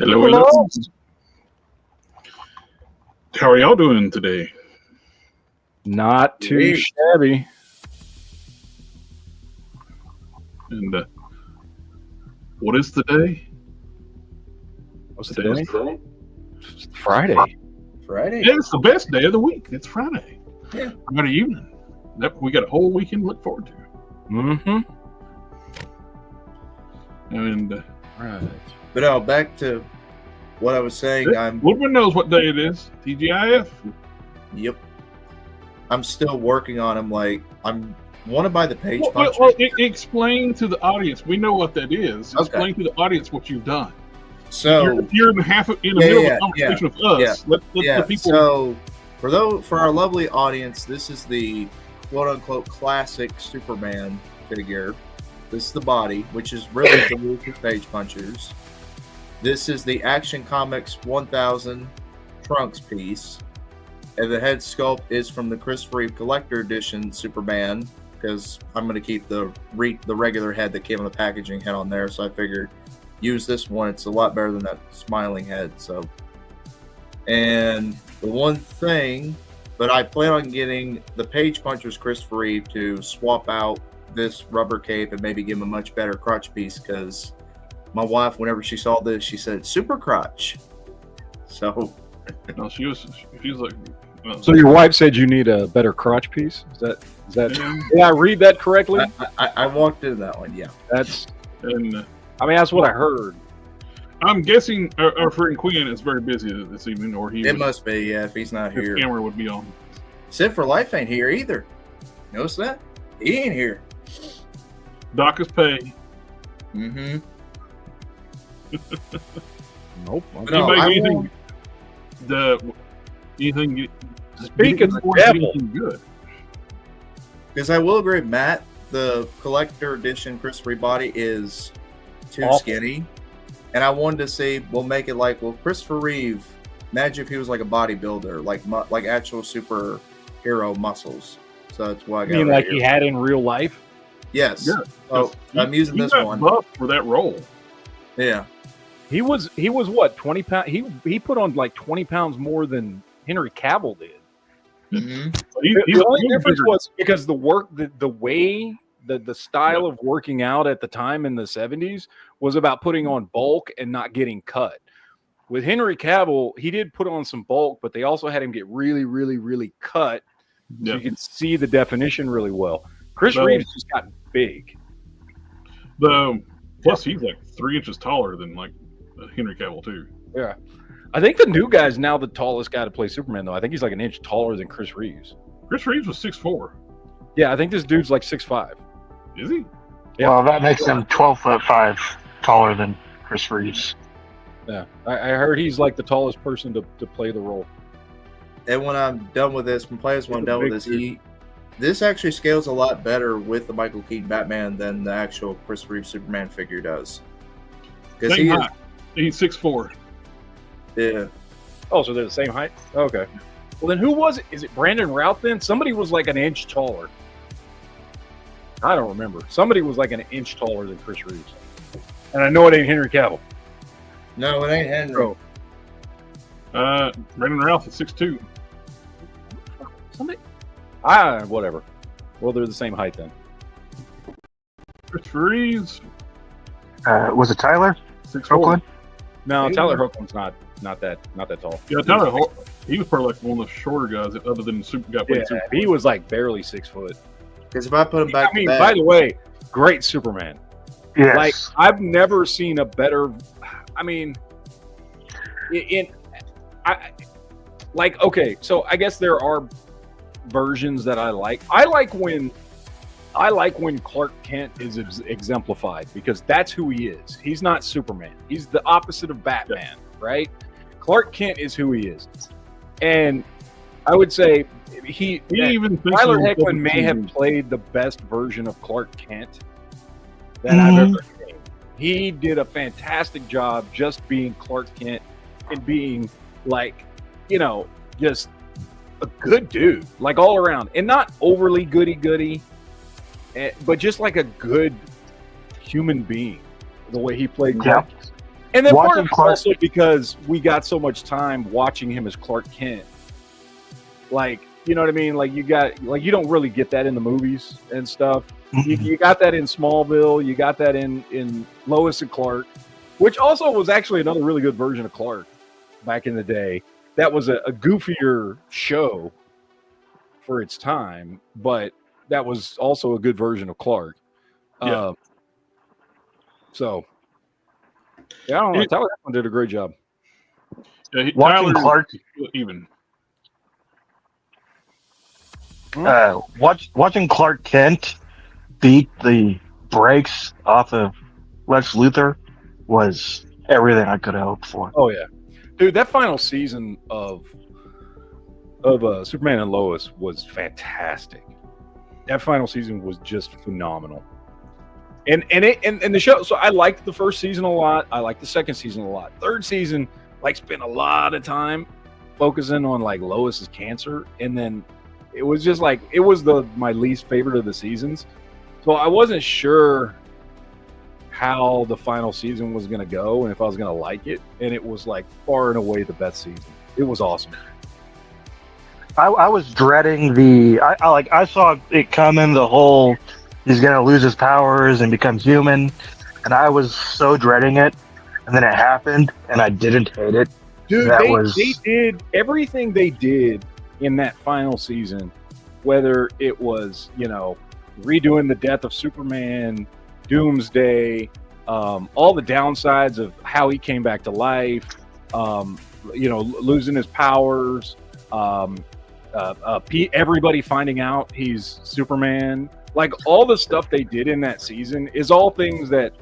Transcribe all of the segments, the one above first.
Hello, Hello. hello. How are y'all doing today? Not too Great. shabby. And what is the day? What's The the day is day? It's Friday. Friday. Yeah, it's the best day of the week. It's Friday. Yeah. Friday evening. We got a whole weekend to look forward to. Mm-hmm. And Right. But no, back to what I was saying. Woodman knows what day it is. TGIF. Yep. I'm still working on them. Like, I'm want to buy the page Well, puncher. explain to the audience. We know what that is. Okay. Explain to the audience what you've done. So You're in the middle of a conversation with us. Let yeah. the people. So for our lovely audience, this is the quote unquote classic Superman figure. This is the body, which is really the Lucas page punchers. This is the Action Comics 1000 Trunks piece. And the head sculpt is from the Christopher Reeve Collector Edition Superman, because I'm going to keep the regular head that came on the packaging head on there. So I figured use this one. It's a lot better than that smiling head. So, and the one thing, but I plan on getting the page punchers Christopher Reeve to swap out this rubber cape and maybe give him a much better crotch piece, because my wife, whenever she saw this, she said super crotch. So No, she was like. So your wife said you need a better crotch piece? Is that? Did I read that correctly? I walked into that one. Yeah. That's. And I mean, that's what I heard. I'm guessing our friend Quinn is very busy this evening, or It must be, yeah, if he's not his here. camera would be on. Sid for Life ain't here either. Notice that? He ain't here. Doc is paid. Mm-hmm. Nope. No, Anybody anything? Speak of the devil. Good. Because I will agree, Matt, the collector edition Christopher Reeve body is too Awful. skinny. And I wanted to say, we'll make it like, well, Christopher Reeve, imagine if he was like a bodybuilder, like actual superhero muscles. So that's why I I got mean, it like right he here. had in real life. Yes. Yeah. So I'm using He this got one. buff for that role. Yeah. He was what 20 pounds. He put on like 20 pounds more than Henry Cavill did. Mm-hmm. The only difference was because the way the style of working out at the time in the 70s was about putting on bulk and not getting cut. With Henry Cavill, he did put on some bulk, but they also had him get really, really, really cut, so you can see the definition really well. Chris Reeves just got big. Plus, he's like 3 inches taller than like Henry Cavill too. Yeah. I think the new guy's now the tallest guy to play Superman, though. I think he's like an inch taller than Chris Reeves. Chris Reeves was 6'4". Yeah, I think this dude's like 6'5". Is he? Yeah. Well, that makes him 12'5" taller than Chris Reeves. Yeah, I heard he's like the tallest person to play the role. And when I'm done with this, when players when I'm done with this, this actually scales a lot better with the Michael Keaton Batman than the actual Chris Reeve Superman figure does. Because he's 6'4". Yeah. Oh, so they're the same height? Okay. Well, then who was it? Is it Brandon Routh then? Somebody was like an inch taller. I don't remember. Somebody was like an inch taller than Chris Reeves. And I know it ain't Henry Cavill. No, it ain't Henry. Brandon Routh is 6'2". Somebody. Whatever. Well, they're the same height then. Chris Reeves, Was it Tyler 6'4". Oakland? No, Tyler Hoechling's not that tall. Yeah, Tyler, he was probably like one of the shorter guys, other than Superman. Yeah, he was like barely 6 foot. Because if I put him back, I mean, by the way, great Superman. Yes. Like I've never seen a better. I mean, okay. So I guess there are versions that I like. I like when Clark Kent is exemplified, because that's who he is. He's not Superman. He's the opposite of Batman, right? Clark Kent is who he is, and I would say Tyler Hoechlin may have played the best version of Clark Kent that I've ever seen. He did a fantastic job just being Clark Kent and being like, just a good dude, like all around, and not overly goody-goody, but just like a good human being, the way he played Clark. And then part Watching of it's Clark- also because we got so much time watching him as Clark Kent. Like, you know what I mean? Like you don't really get that in the movies and stuff. You got that in Smallville. You got that in Lois and Clark, which also was actually another really good version of Clark back in the day. That was a goofier show for its time, but that was also a good version of Clark. Yeah. So, yeah, I don't know. Tyler Hoechlin did a great job. Yeah, Watching Tyler Clark- even. Watching Clark Kent beat the brakes off of Lex Luthor was everything I could have hoped for. Oh yeah, dude, that final season of Superman and Lois was fantastic. That final season was just phenomenal. And the show. So I liked the first season a lot. I liked the second season a lot. Third season, like, spent a lot of time focusing on like Lois's cancer, and then it was just like it was my least favorite of the seasons. So I wasn't sure how the final season was going to go and if I was going to like it. And it was like far and away the best season. It was awesome. I was dreading I saw it coming, the whole he's gonna lose his powers and become human, and I was so dreading it, and then it happened and I didn't hate it. Dude, they did everything they did in that final season, whether it was, you know, redoing the death of Superman, Doomsday, all the downsides of how he came back to life, you know, losing his powers, everybody finding out he's Superman. Like, all the stuff they did in that season is all things that,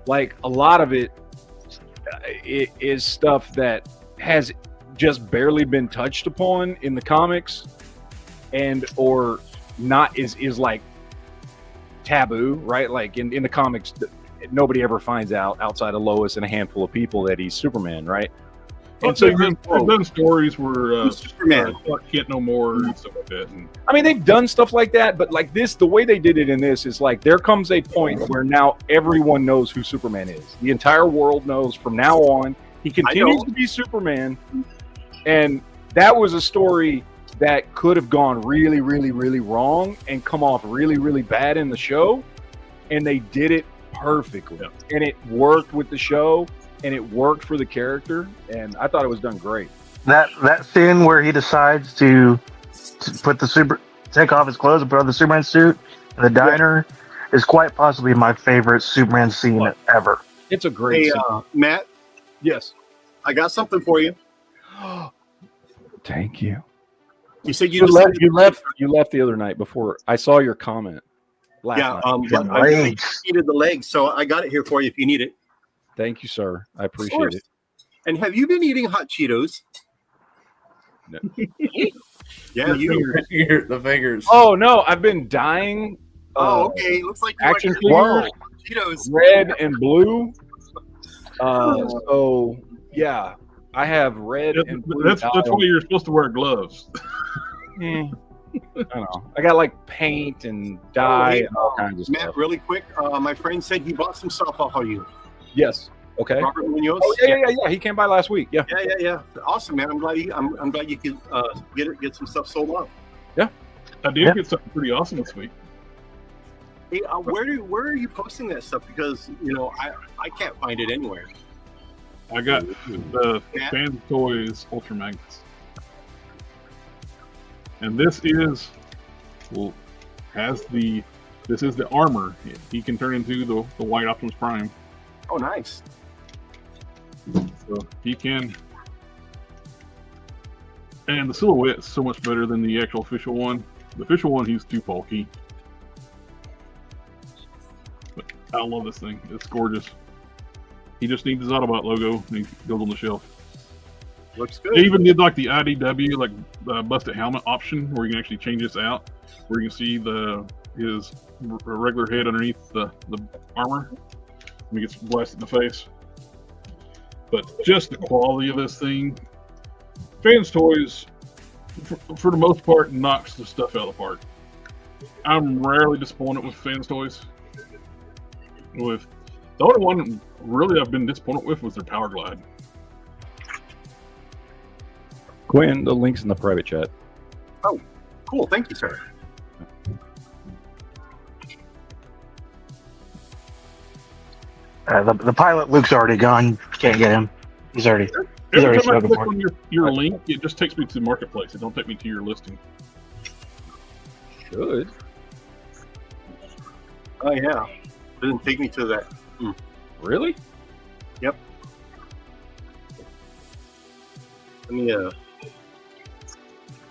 like, a lot of it is stuff that has just barely been touched upon in the comics, and or not is like taboo, right? Like in the comics, nobody ever finds out outside of Lois and a handful of people that he's Superman, right? And so they've done stories where Superman Clark Kent no more and stuff like that. And I mean, they've done stuff like that, but like this, the way they did it in this is like there comes a point where now everyone knows who Superman is. The entire world knows from now on. He continues to be Superman, and that was a story that could have gone really, really, really wrong and come off really, really bad in the show, and they did it perfectly. Yeah. And it worked with the show, and it worked for the character, and I thought it was done great. That scene where he decides to take off his clothes and put on the Superman suit in the diner is quite possibly my favorite Superman scene ever. It's a great scene. Matt, Yes. I got something for you. Thank you. You said You left the other night before I saw your comment last Yeah, night. but I needed the legs, so I got it here for you if you need it. Thank you, sir. I appreciate it. And have you been eating hot Cheetos? No. Yeah, you. the fingers. Oh no, I've been dying. Oh, okay. Looks like you Action like figures, Cheetos. red and blue. So yeah, I have red and blue. that's why you're supposed to wear gloves. I don't know. I got like paint and dye and all kinds of Matt, stuff. really quick, my friend said he bought some stuff off of you. Yes. Okay. Robert Munoz. Oh yeah. He came by last week. Yeah. Yeah. Awesome, man. I'm glad you could get some stuff sold off. I did get something pretty awesome this week. Hey, where are you posting that stuff? Because I can't find it anywhere. I got the Fans Toys Ultra Magnets. And this is the armor. He can turn into the white Optimus Prime. Oh, nice. So he can. And the silhouette's so much better than the actual official one. The official one, he's too bulky. But I love this thing. It's gorgeous. He just needs his Autobot logo and he goes on the shelf. Looks good. They even did like the IDW, like busted helmet option, where you can actually change this out, where you can see his regular head underneath the armor when he gets blasted in the face. But just the quality of this thing, Fans Toys, for the most part, knocks the stuff out of the park. I'm rarely disappointed with Fans Toys. With The only one really I've been disappointed with was their Power Glide. Quinn, the link's in the private chat. Cool. Thank you, sir. The pilot Luke's already gone. Can't get him. He's already Every time I spoken click for. on your link, it just takes me to the marketplace. It don't take me to your listing. Good. Oh yeah. Didn't take me to that. Really? Let me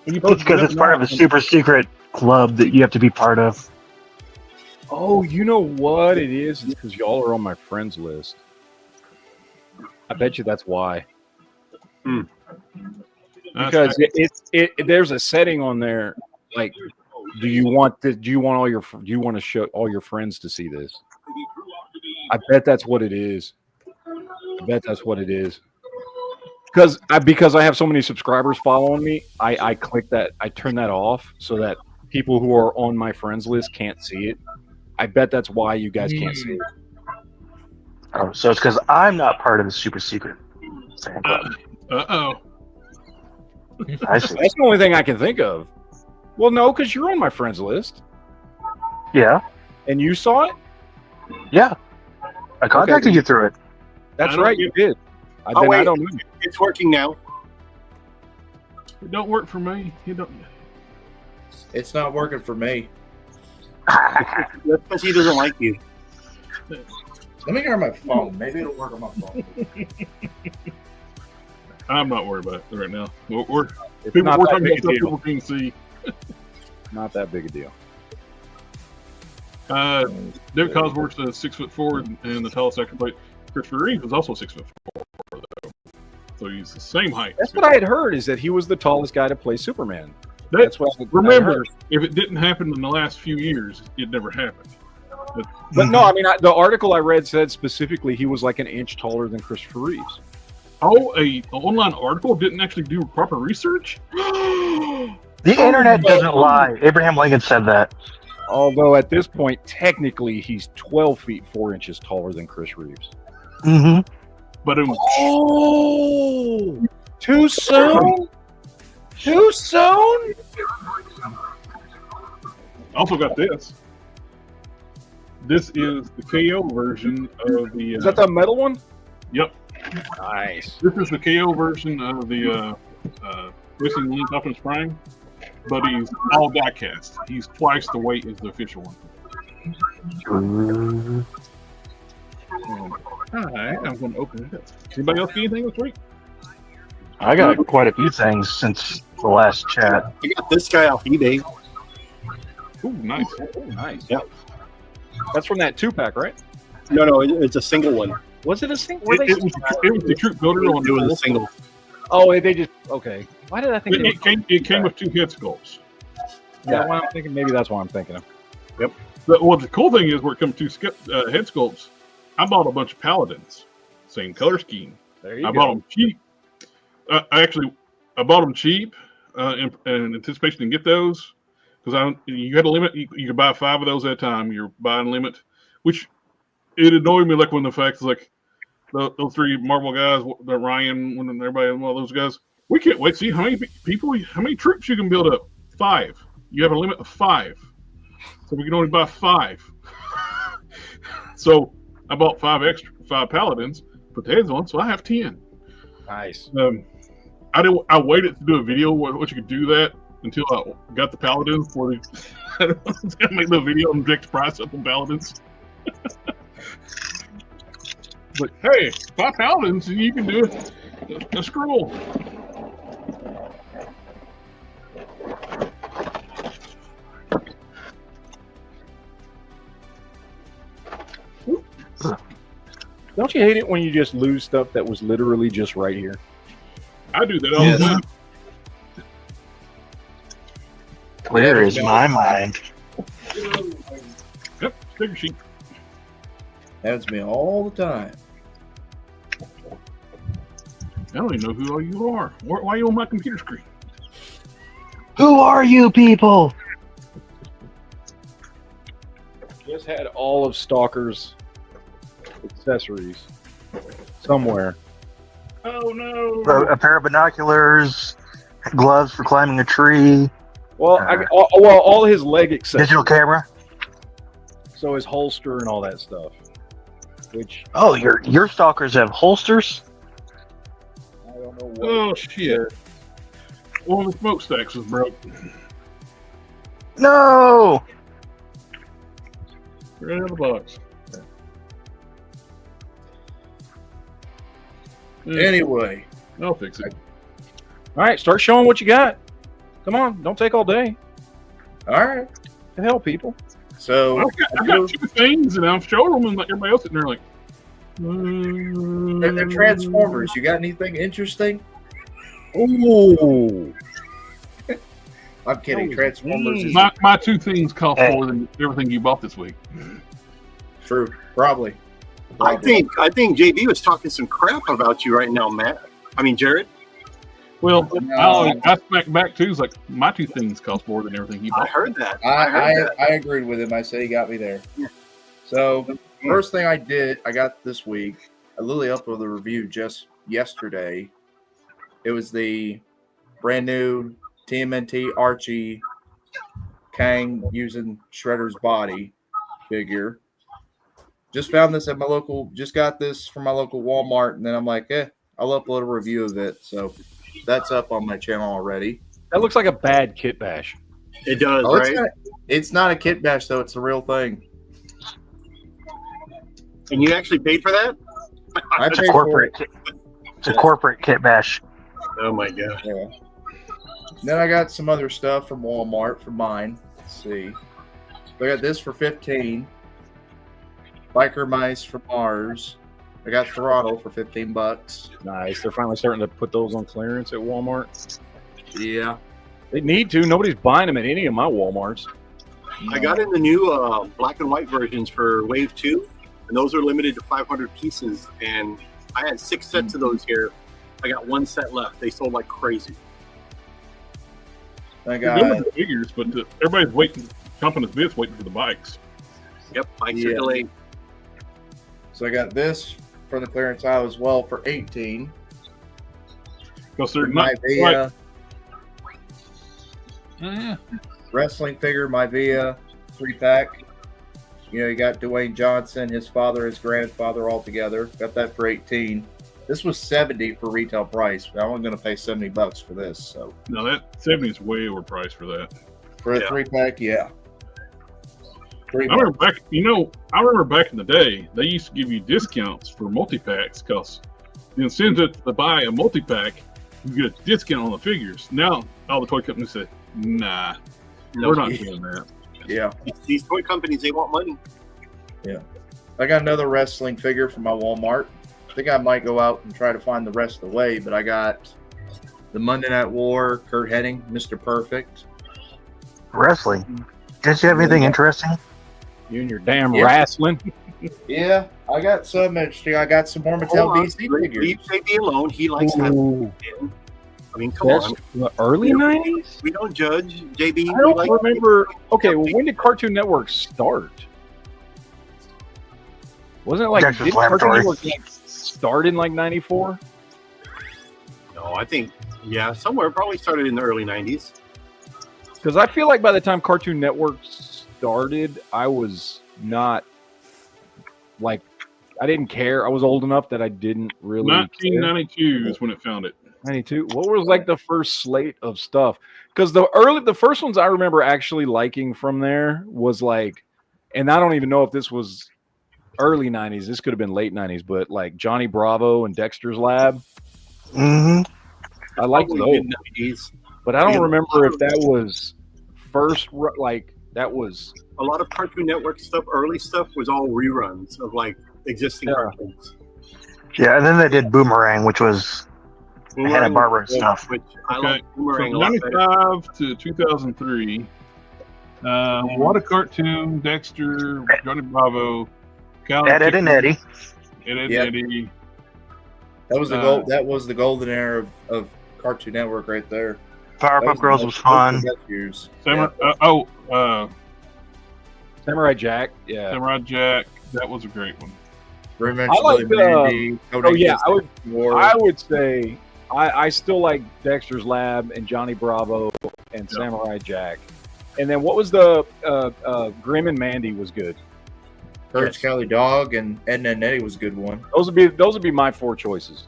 It's because it's part of a super secret club that you have to be part of. Oh, you know what it is? It's because y'all are on my friends list. I bet you that's why. Because there's a setting on there like, do you want to show all your friends to see this? I bet that's what it is. Because I have so many subscribers following me, I click that, I turn that off so that people who are on my friends list can't see it. I bet that's why you guys can't see it. Oh, so it's because I'm not part of the super secret fan club. Uh-oh. I see. That's the only thing I can think of. Well, no, because you're on my friends list. Yeah, And you saw it? yeah. I contacted you through it. That's I don't right, get you did. Oh, I wait. don't know. It's working now. It don't work for me. It don't. It's not working for me. That's because he doesn't like you. Let me get on my phone. Maybe it'll work on my phone. I'm not worried about it right now. We're It's talking not about that stuff big a deal. people can see. Not that big a deal. David Cosworth's 6'4", and the tallest actor played. Christopher Reeve is also 6'4", though. So he's the same height. That's what I had heard, is that he was the tallest guy to play Superman. That's what I remember, heard. if it didn't happen in the last few years, it never happened. But no, I mean, the article I read said specifically he was like an inch taller than Christopher Reeves. Oh, an online article didn't actually do proper research? The internet doesn't lie. Abraham Lincoln said that. Although at this point, technically, he's 12 feet 4 inches taller than Chris Reeves. Mm-hmm. But Oh, too soon? Too soon? also got this. This is the KO version of the. Is that the metal one? Yep. Nice. This is the KO version of the Missing Link Optimus Prime, but he's all die cast. He's twice the weight as the official one. Alright, I'm going to open it up. Anybody else get anything this week? I got quite a few things since the last chat. I got this guy off eBay. Ooh, nice. Oh, nice. Yeah. That's from that 2-pack, right? No, it's a single one. Was it a single? It was the troop builder on It was a the single. Oh, they just okay. Why did I think It came with 2 head sculpts. Yeah, well, I'm thinking maybe that's what I'm thinking of. Well, the cool thing is, where it comes to head sculpts, I bought a bunch of Paladins, same color scheme. There you I go. bought them cheap. I bought them cheap in anticipation to get those, because you had a limit. You could buy 5 of those at a time. You're buying limit, which it annoyed me. Like when the fact is like those 3 Marvel guys, the Ryan, when everybody, all those guys. We can't wait to see how many people, how many troops you can build up. 5. You have a limit of 5, so we can only buy 5. So I bought 5 Paladins, put the heads on, so I have 10. Nice. I waited to do a video what you could do that until I got the Paladins before I was gonna make the video and direct the price up on Paladins. But hey, 5 Paladins and you can do a scroll. Don't you hate it when you just lose stuff that was literally just right here? I do that all the time. Clear is my mind. Yep, sticker sheet. Happens to me all the time. I don't even know who all you are. Why are you on my computer screen? Who are you people? Just had all of Stalker's accessories somewhere. Oh no! A pair of binoculars, gloves for climbing a tree, Well, all his leg accessories. digital camera. So his holster and all that stuff. Which Oh, your stalkers have holsters? I don't know what. Oh shit! One of the smokestacks is broke. No. Right out of the box. Anyway, I'll fix it. All right, start showing what you got. Come on, don't take all day. all right. The hell, people. So I've got two things, and I'm showing them, and like everybody else sitting there, like, they're Transformers. You got anything interesting? Ooh. I'm kidding. Oh, Transformers is My two things cost more than everything you bought this week. true. Probably. I think JB was talking some crap about you right now, Matt. I mean, Jared. Well, No. I smacked back too. It's like my two things cost more than everything you I bought. heard that. I agreed with him. I said he got me there. So first thing I got this week, I literally uploaded a review just yesterday. It was the brand new TMNT Archie Kang using Shredder's body figure. Just found this at my local. Just got this from my local Walmart, and then I'm like, I'll upload a review of it. So that's up on my channel already. That looks like a bad kit bash. It does, Oh, right? it's not a kit bash though. It's a real thing. And you actually paid for that? I It's a paid for corporate. It's a corporate kit bash. Oh my god. Yeah. Then I got some other stuff from Walmart for mine. Let's see. So I got this for $15. Biker mice from Mars. I got Throttle for $15. Nice. They're finally starting to put those on clearance at Walmart. Yeah. They need to. Nobody's buying them at any of my Walmarts. I got in the new black and white versions for Wave 2, and those are limited to 500 pieces. And I had 6 sets of those here. I got 1 set left. They sold like crazy. I They're doing got the figures, but everybody's waiting, chomping at bits, waiting for the bikes. Yep, bikes Yeah. are delayed. so I got this from the clearance aisle as well for $18. Because they're My not Via like, wrestling figure, my Via 3-pack. You know, you got Dwayne Johnson, his father, his grandfather all together. Got that for $18. This was $70 for retail price. But I'm only going to pay $70 for this. So no, that 70 is way overpriced for that. for a Yeah. 3-pack, yeah. I remember back in the day, they used to give you discounts for multi-packs because the incentive to buy a multi-pack, you get a discount on the figures. Now, all the toy companies say, nah, we're not doing that. Yeah. These toy companies, they want money. I got another wrestling figure from my Walmart. I think I might go out and try to find the rest of the way, but I got the Monday Night War, Kurt Hennig, Mr. Perfect. Wrestling. Did you have anything interesting? You and your damn Yeah. wrestling. Yeah, I got some interesting. I got some more Mattel Hold on. DC Leave figures. JB alone. He likes that. Ooh. I mean, come That's on. the early 90s? We don't judge, JB. I We don't like- remember. Okay, well, when did Cartoon Network start? Wasn't it like Dexter's did Cartoon Laboratory. Network like, start in like 94? No, I think, yeah, somewhere. Probably started in the early 90s. Because I feel like by the time Cartoon Network started, I was not like I didn't care. I was old enough that I didn't really care. 1992 is when it found it. 92. What was like the first slate of stuff? Because the first ones I remember actually liking from there was like, and I don't even know if this was early 90s. This could have been late 90s, but like Johnny Bravo and Dexter's Lab. Mm-hmm. I liked Probably those, mid-90s. but I don't Yeah. remember if that was first. Like that was. A lot of Cartoon Network stuff, early stuff, was all reruns of like existing Yeah. cartoons. Yeah, and then they did Boomerang, which was Hanna-Barbera stuff. Which I Okay. like Boomerang a From lot better. 95 to 2003, a lot of cartoon, Dexter, Johnny Bravo, Cal Ed, Ed, and Eddie. Ed, Yep. Eddie. That was the gold. That was the golden era of Cartoon Network right there. That Powerpuff the Girls best- was fun. those were the best years. Samurai, Samurai Jack, yeah. Samurai Jack. That was a great one. We mentioned I like Billy Mandy, oh yeah, War. I would say I still like Dexter's Lab and Johnny Bravo and Samurai Jack. And then what was the Grim and Mandy was good. Courage Cowardly Dog and Edna and Eddie was a good one. Those would be my 4 choices.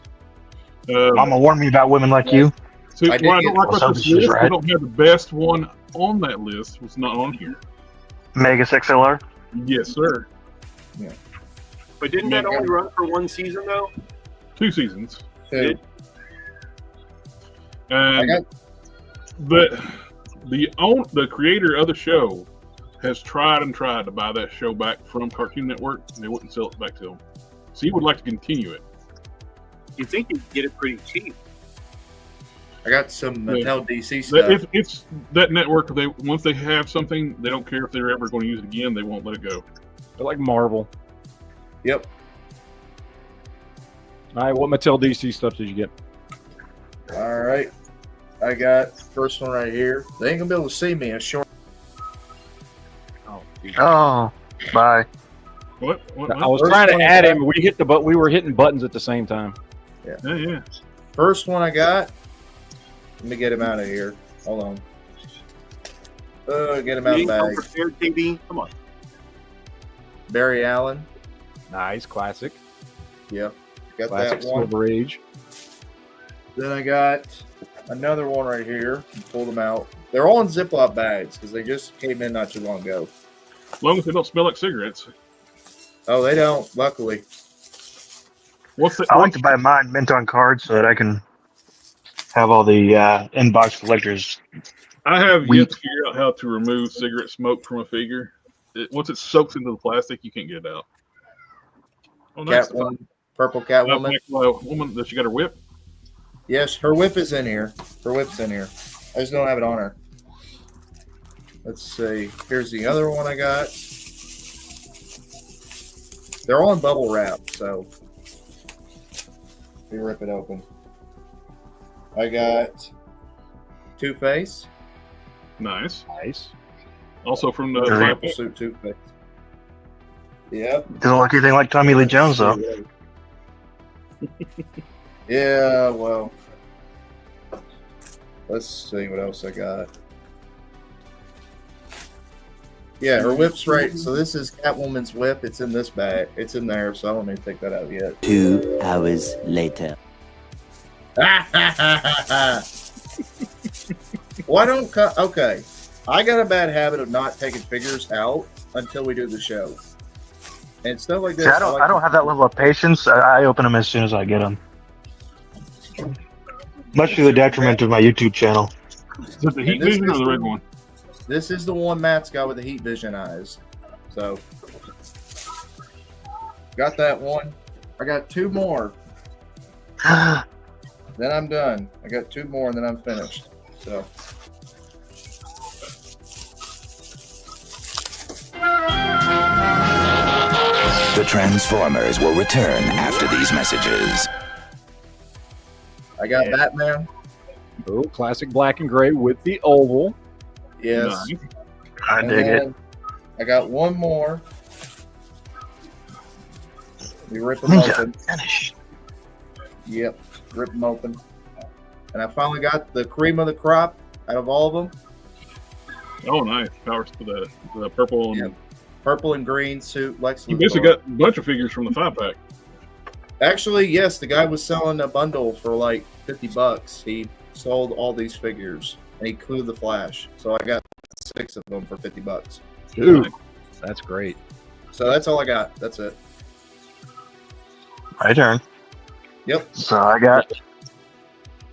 Mama warned me about women like you. See, I what I did don't get- like Well, about this she's list, right. we don't have the best one on that list. It's not on here. Mega XLR. Yes, sir. But didn't that only run for 1 season though? 2 seasons. Two. I And got the creator of the show has tried and tried to buy that show back from Cartoon Network, and they wouldn't sell it back to him. So he would like to continue it. You think you'd get it pretty cheap? I got some Mattel DC That- stuff. It's that network. They once they have something, they don't care if they're ever going to use it again. They won't let it go. They're like Marvel. Yep. All right, what Mattel DC stuff did you get? All right. I got first one right here. They ain't gonna be able to see me. A short. Oh, bye. What? I was trying to add him. We were hitting buttons at the same time. Yeah. First one I got. Let me get him out of here. Hold on. Get him out of You the ain't bag. prepared, KB? Come on. Barry Allen. Nice, classic. Yep. Got Classic that one. Silver Age. Then I got another one right here. Pull them out. They're all in Ziploc bags because they just came in not too long ago. As long as they don't smell like cigarettes. Oh, they don't. Luckily. What's the? I like to buy mine mint on cards so that I can have all the inbox collectors. I have Wheat. yet to figure out how to remove cigarette smoke from a figure. Once it soaks into the plastic, you can't get it out. Oh, nice. Catwoman. Purple Catwoman. Woman, does she got her whip? Yes, her whip is in here. Her whip's in here. I just don't have it on her. Let's see. Here's the other one I got. They're all in bubble wrap, so we rip it open. I got Two-Face. Nice. Nice. Also from the Very five Purple suit Two-Face. Yep. Doesn't look anything like Tommy Lee Jones though. Yeah, well. Let's see what else I got. Yeah, her whip's right. So this is Catwoman's whip. It's in this bag. It's in there, so I don't need to take that out yet. 2 hours later. Why don't okay? I got a bad habit of not taking figures out until we do the show, and stuff like this. See, I don't have that level of patience. I open them as soon as I get them. Much to the detriment of my YouTube channel. Is it the heat this vision or is- the red one? This is the one Matt's got with the heat vision eyes. So got that one. I got 2 more. Then I'm done. I got 2 more, and then I'm finished. So. The Transformers will return after these messages. I got Batman. Oh, classic black and gray with the oval. Yes. Nice. I And dig it. then I got one more. We rip them open. Finish. Yep. Rip them open. And I finally got the cream of the crop out of all of them. Oh, nice. Powers to the purple. And Yep. Purple and green suit Lex You Luthor. basically got a bunch of figures from the 5-pack. Actually, yes, the guy was selling a bundle for like $50. He sold all these figures and he included the Flash. So I got 6 of them for $50. Dude, that's great. So that's all I got. That's it. My turn. Yep. So I got.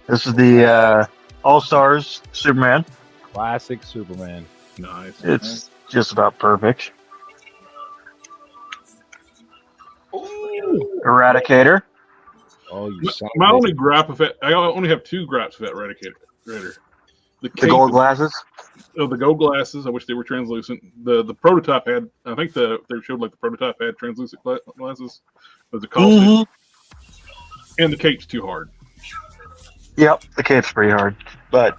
This is the All Stars Superman. Classic Superman. Nice. It's just about perfect. Eradicator. Oh, you My, son my of a only gripe with it, I only have 2 gripes with that Eradicator. The The gold glasses. Oh, the gold glasses. I wish they were translucent. The prototype had. I think they showed like the prototype had translucent glasses. Was it called? Mhm. And the cape's too hard. Yep, the cape's pretty hard, but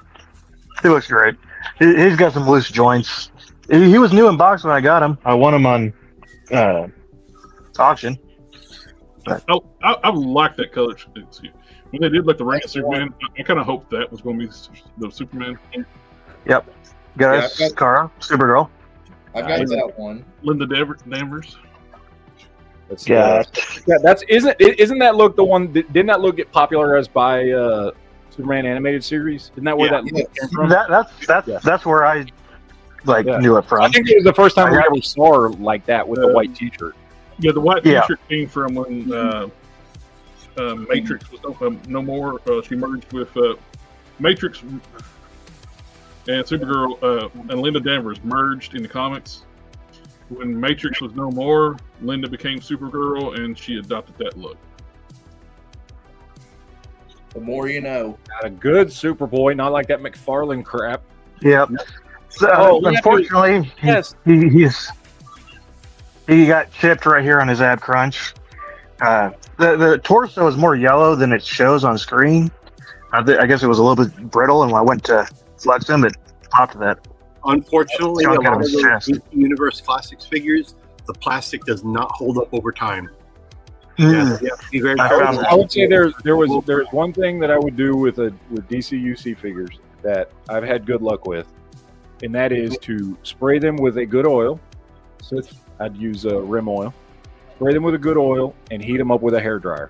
he looks great. He's got some loose joints. He was new in box when I got him. I won him on auction. I like that color. When they did like the Ring of Superman, I kind of hoped that was going to be the Superman. Yep. Got Yeah, us, Kara, Supergirl. I've got that one. Linda Danvers. Yeah. Isn't that look the one? Didn't that look get popularized by Superman animated series? Isn't that where that look came from? That's where I knew it from. I think it was the first time we ever saw her like that with the white T-shirt. Yeah, the white T-shirt came from when Matrix was no more. She merged with Matrix and Supergirl and Linda Danvers merged in the comics. When Matrix was no more, Linda became Supergirl, and she adopted that look. The more you know. Got a good Superboy, not like that McFarlane crap. Yep. So, unfortunately, he got chipped right here on his ab crunch. The torso is more yellow than it shows on screen. I guess it was a little bit brittle, and when I went to flex him, it popped that. Unfortunately, a lot of those Universe Classics figures, the plastic does not hold up over time. Yeah, be very careful. I would say there's one thing that I would do with DCUC figures that I've had good luck with, and that is to spray them with a good oil. So I'd use rim oil. Spray them with a good oil and heat them up with a hairdryer.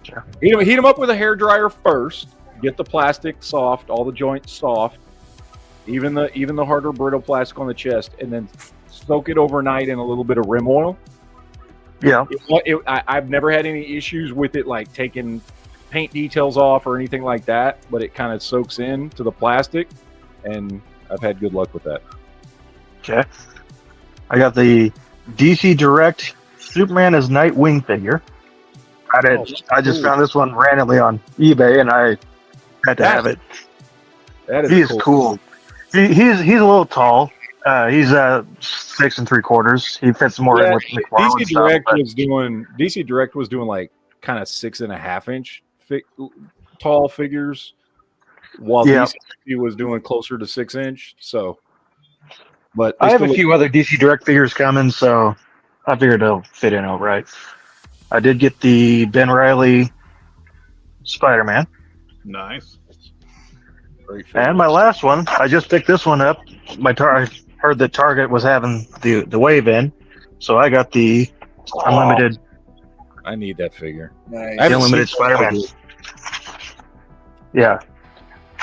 Sure. Heat them up with a hairdryer first. Get the plastic soft, all the joints soft, even the harder brittle plastic on the chest, and then soak it overnight in a little bit of rim oil. Yeah. I've never had any issues with it, like taking paint details off or anything like that, but it kind of soaks in to the plastic, and I've had good luck with that. Okay. I got the DC Direct Superman as Nightwing figure. I just found this one randomly on eBay, and I had to have it. He's cool. He's a little tall. He's 6 3/4. He fits more in with McFarlane DC Direct was doing like kind of 6.5 inch tall figures, while DC was doing closer to 6 inch. So, but I have a few other DC Direct figures coming, so I figured it'll fit in all right. I did get the Ben Reilly Spider-Man. Nice. And my last one, I just picked this one up. I heard that Target was having the wave in, so I got the unlimited. I need that figure. Nice. Unlimited Spider-Man. Yeah,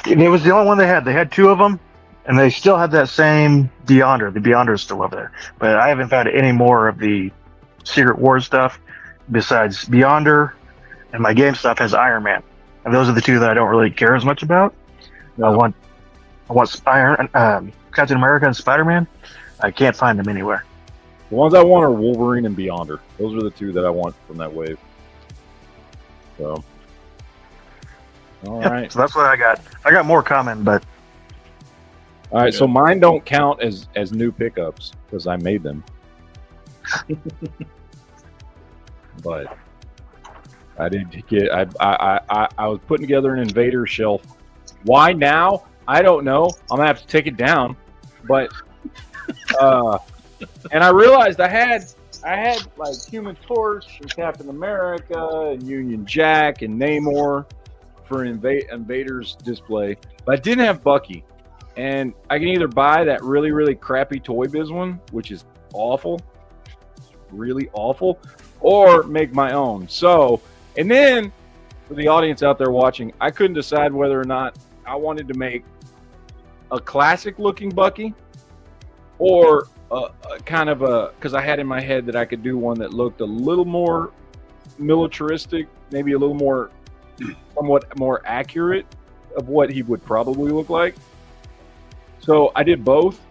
and it was the only one they had. They had 2 of them, and they still had that same Beyonder. The Beyonder is still over there, but I haven't found any more of the Secret Wars stuff besides Beyonder, and my game stuff has Iron Man, and those are the 2 that I don't really care as much about. I want Captain America and Spider-Man. I can't find them anywhere. The ones I want are Wolverine and Beyonder. Those are the 2 that I want from that wave. So, all right. So that's what I got. I got more coming, but all right. So mine don't count as new pickups because I made them. But I did get. I was putting together an Invader shelf. Why now? I don't know. I'm gonna have to take it down. But and I realized I had like Human Torch and Captain America and Union Jack and Namor for Invader's display, but I didn't have Bucky. And I can either buy that really, really crappy Toy Biz one, which is awful, really awful, or make my own. So, and then for the audience out there watching, I couldn't decide whether or not I wanted to make a classic looking Bucky or kind of because I had in my head that I could do one that looked a little more militaristic, maybe a little more, somewhat more accurate of what he would probably look like. So I did both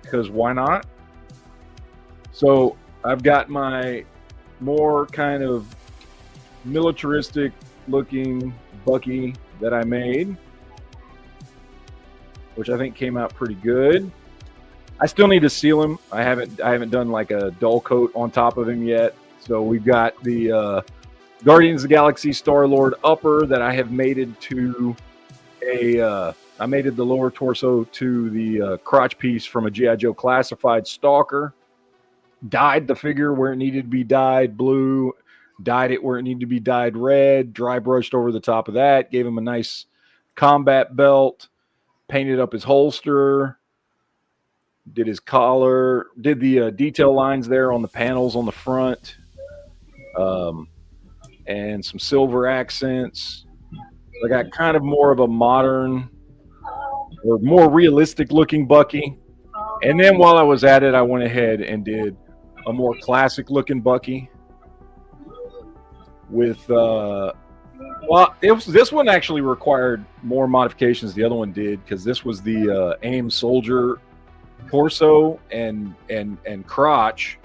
because why not? So I've got my more kind of militaristic looking Bucky that I made, which I think came out pretty good. I still need to seal him. I haven't done like a dull coat on top of him yet. So we've got the Guardians of the Galaxy Star-Lord upper that I have mated to I mated the lower torso to the crotch piece from a G.I. Joe Classified Stalker. dyed the figure where it needed to be dyed blue, dyed it where it needed to be dyed red, dry brushed over the top of that, gave him a nice combat belt, painted up his holster, did his collar, did the detail lines there on the panels on the front, and some silver accents. I got kind of more of a modern or more realistic looking Bucky. And then while I was at it, I went ahead and did a more classic looking Bucky with this one actually required more modifications the other one did, because this was the AIM soldier torso and crotch,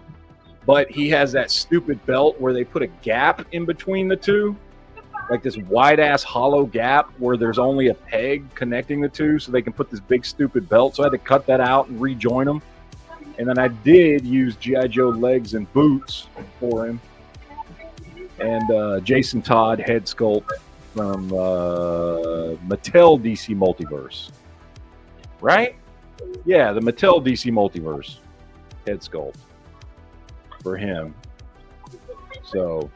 but he has that stupid belt where they put a gap in between the two, like this wide ass hollow gap where there's only a peg connecting the two, so they can put this big stupid belt. So I had to cut that out and rejoin them. And then I did use G.I. Joe legs and boots for him. And Jason Todd head sculpt from Mattel DC Multiverse. Right? Yeah, the Mattel DC Multiverse head sculpt for him. So,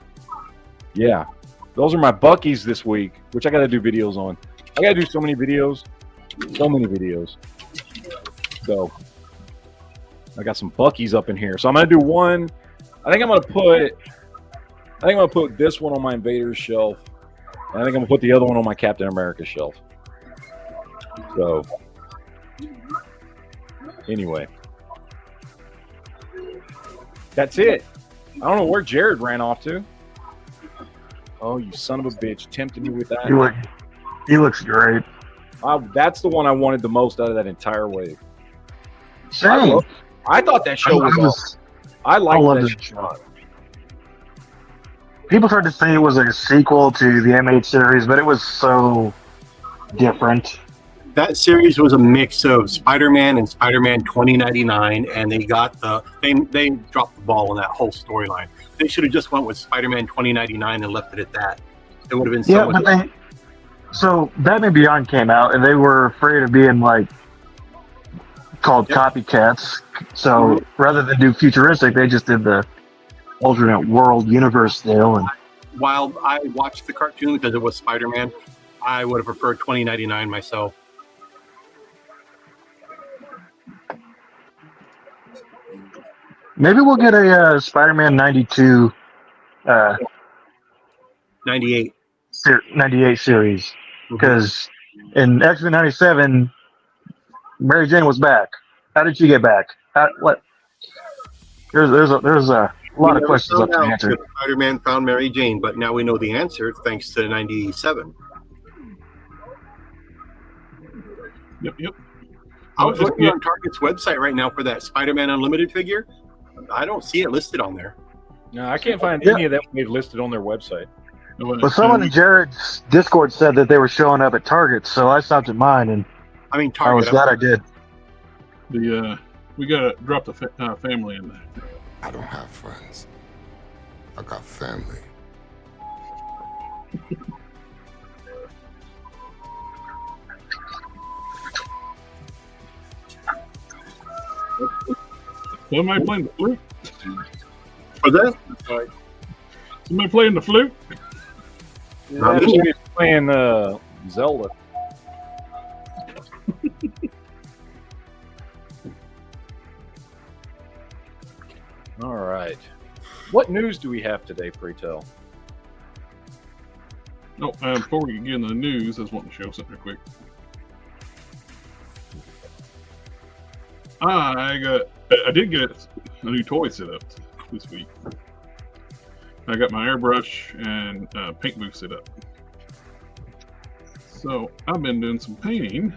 yeah. Those are my Buckies this week, which I got to do videos on. I got to do so many videos. So, I got some Buckies up in here. So I'm going to do one. I think I'm going to put this one on my Invaders shelf. And I think I'm going to put the other one on my Captain America shelf. So, anyway. That's it. I don't know where Jared ran off to. Oh, you son of a bitch. Tempted me with that. He looks great. That's the one I wanted the most out of that entire wave. Same. I thought that show was awesome. I liked that show. People tried to say it was a sequel to the M8 series, but it was so different. That series was a mix of Spider-Man and Spider-Man 2099, and they dropped the ball on that whole storyline. They should have just went with Spider-Man 2099 and left it at that. It would have been so much. So Batman Beyond came out, and they were afraid of being called copycats. So rather than do futuristic, they just did the alternate world universe deal. And while I watched the cartoon because it was Spider-Man, I would have preferred 2099 myself. Maybe we'll get a Spider-Man 92, 98 series, because in X-Men 97, Mary Jane was back. How did she get back? What? There's a lot of questions left to answer. Spider-Man found Mary Jane, but now we know the answer thanks to 97. Yep. I was looking on Target's website right now for that Spider-Man Unlimited figure. I don't see it listed on there. No, I can't find any of that they've listed on their website. But someone in Jared's Discord said that they were showing up at Target, so I stopped at mine, and Target, I was glad I did. We gotta drop the family in there. I don't have friends. I got family. Somebody playing the flute? For that? Somebody playing the flute? Yeah, he's playing Zelda. All right. What news do we have today, pray tell? No, before we get into the news, I just want to show something real quick. I did get a new toy set up this week. I got my airbrush and paint booth set up. So I've been doing some painting.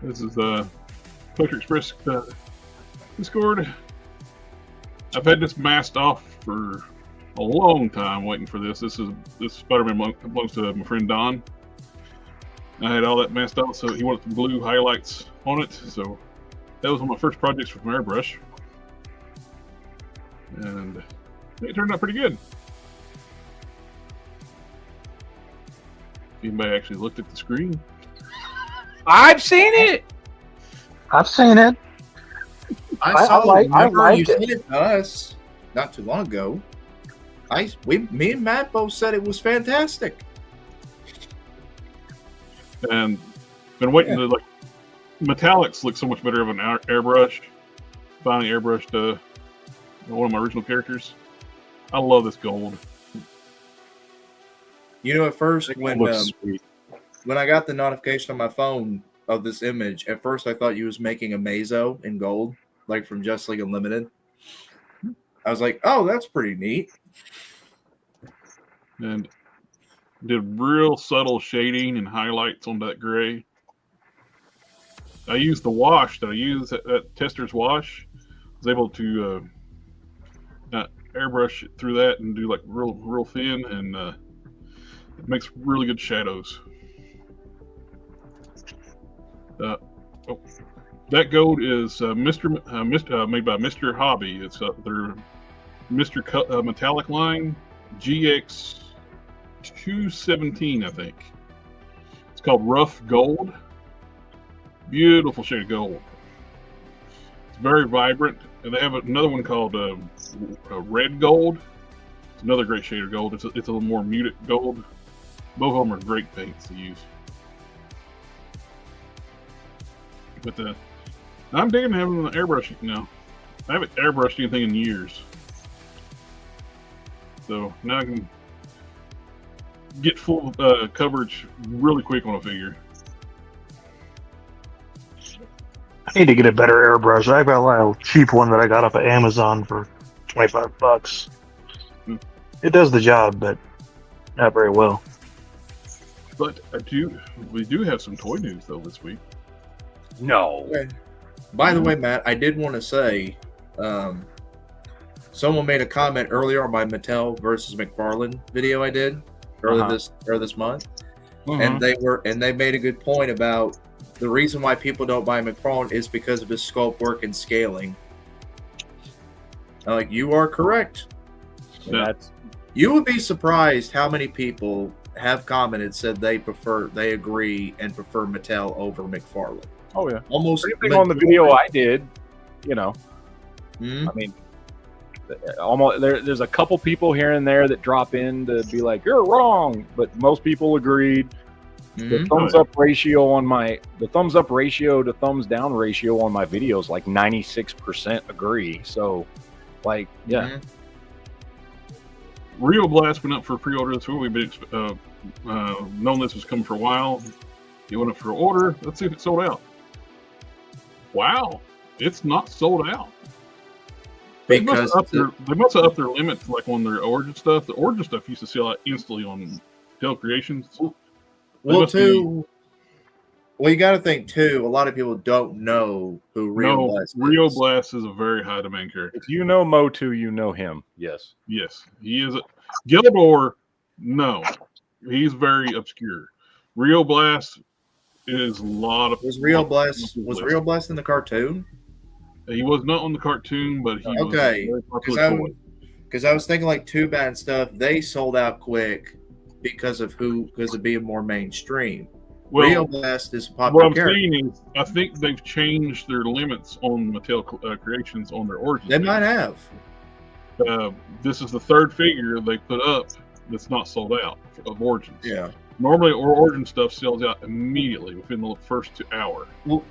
This is Poetry Express Discord. I've had this masked off for a long time waiting for this. This Spider-Man belongs to my friend Don. I had all that masked off, so he wanted some blue highlights on it. So that was one of my first projects with my airbrush. And it turned out pretty good. If anybody actually looked at the screen. I've seen it! I've seen it. I saw. I Remember, you like said it. it to us not too long ago. Me and Matt both said it was fantastic. And been waiting to like metallics look so much better of an airbrush. Finally airbrushed one of my original characters. I love this gold. You know, at first It when looks sweet. when I got the notification on my phone of this image, at first I thought you was making a Mazo in gold, like from Just League Unlimited. I was like, oh, that's pretty neat. And did real subtle shading and highlights on that gray. I used the wash that I used that tester's wash. I was able to airbrush it through that and do like real thin, and it makes really good shadows. That gold is made by Mr. Hobby. It's their Mr. Metallic line GX 217, I think. It's called Rough Gold. Beautiful shade of gold. It's very vibrant, and they have another one called Red Gold. It's another great shade of gold. It's a little more muted gold. Both of them are great paints to use. But I'm digging having an airbrush now. I haven't airbrushed anything in years, so now I can get full coverage really quick on a figure. I need to get a better airbrush. I got a cheap one that I got off of Amazon for $25. It does the job, but not very well. But we do have some toy news though this week. No. Okay. By the way, Matt, I did want to say, someone made a comment earlier on my Mattel versus McFarlane video I did earlier this month, and they made a good point about the reason why people don't buy McFarlane is because of his sculpt work and scaling. Like, you are correct. Yeah. You would be surprised how many people have commented, said they agree and prefer Mattel over McFarlane. Oh yeah, Almost everything on the video I did, you know. Mhm. I mean, almost there's a couple people here and there that drop in to be like, "You're wrong," but most people agreed. The thumbs up ratio to thumbs down ratio on my videos, like 96% agree. So, like, yeah. Rio Blast went up for pre-order this week. We've been known this was coming for a while. It went up for order. Let's see if it's sold out. Wow, it's not sold out. They must have upped their limits, like on their Origin stuff. The Origin stuff used to sell out instantly on Mattel Creations. Well, you got to think too. A lot of people don't know who Rio Blast is. Rio Blast is a very high demand character. If you know Motu, you know him. Yes. Yes, he is. Gildor, no, he's very obscure. Rio Blast is a lot of. Was Rio Blast in the cartoon? He was not on the cartoon, but he was okay. very popular. Because I was thinking like Too Bad stuff, they sold out quick because of being more mainstream. Well, Rio Blast is a popular character. What I'm saying is, I think they've changed their limits on Mattel Creations on their Origins. They might have. This is the third figure they put up that's not sold out of Origins. Yeah. Normally, Origin stuff sells out immediately within the first hour. Well,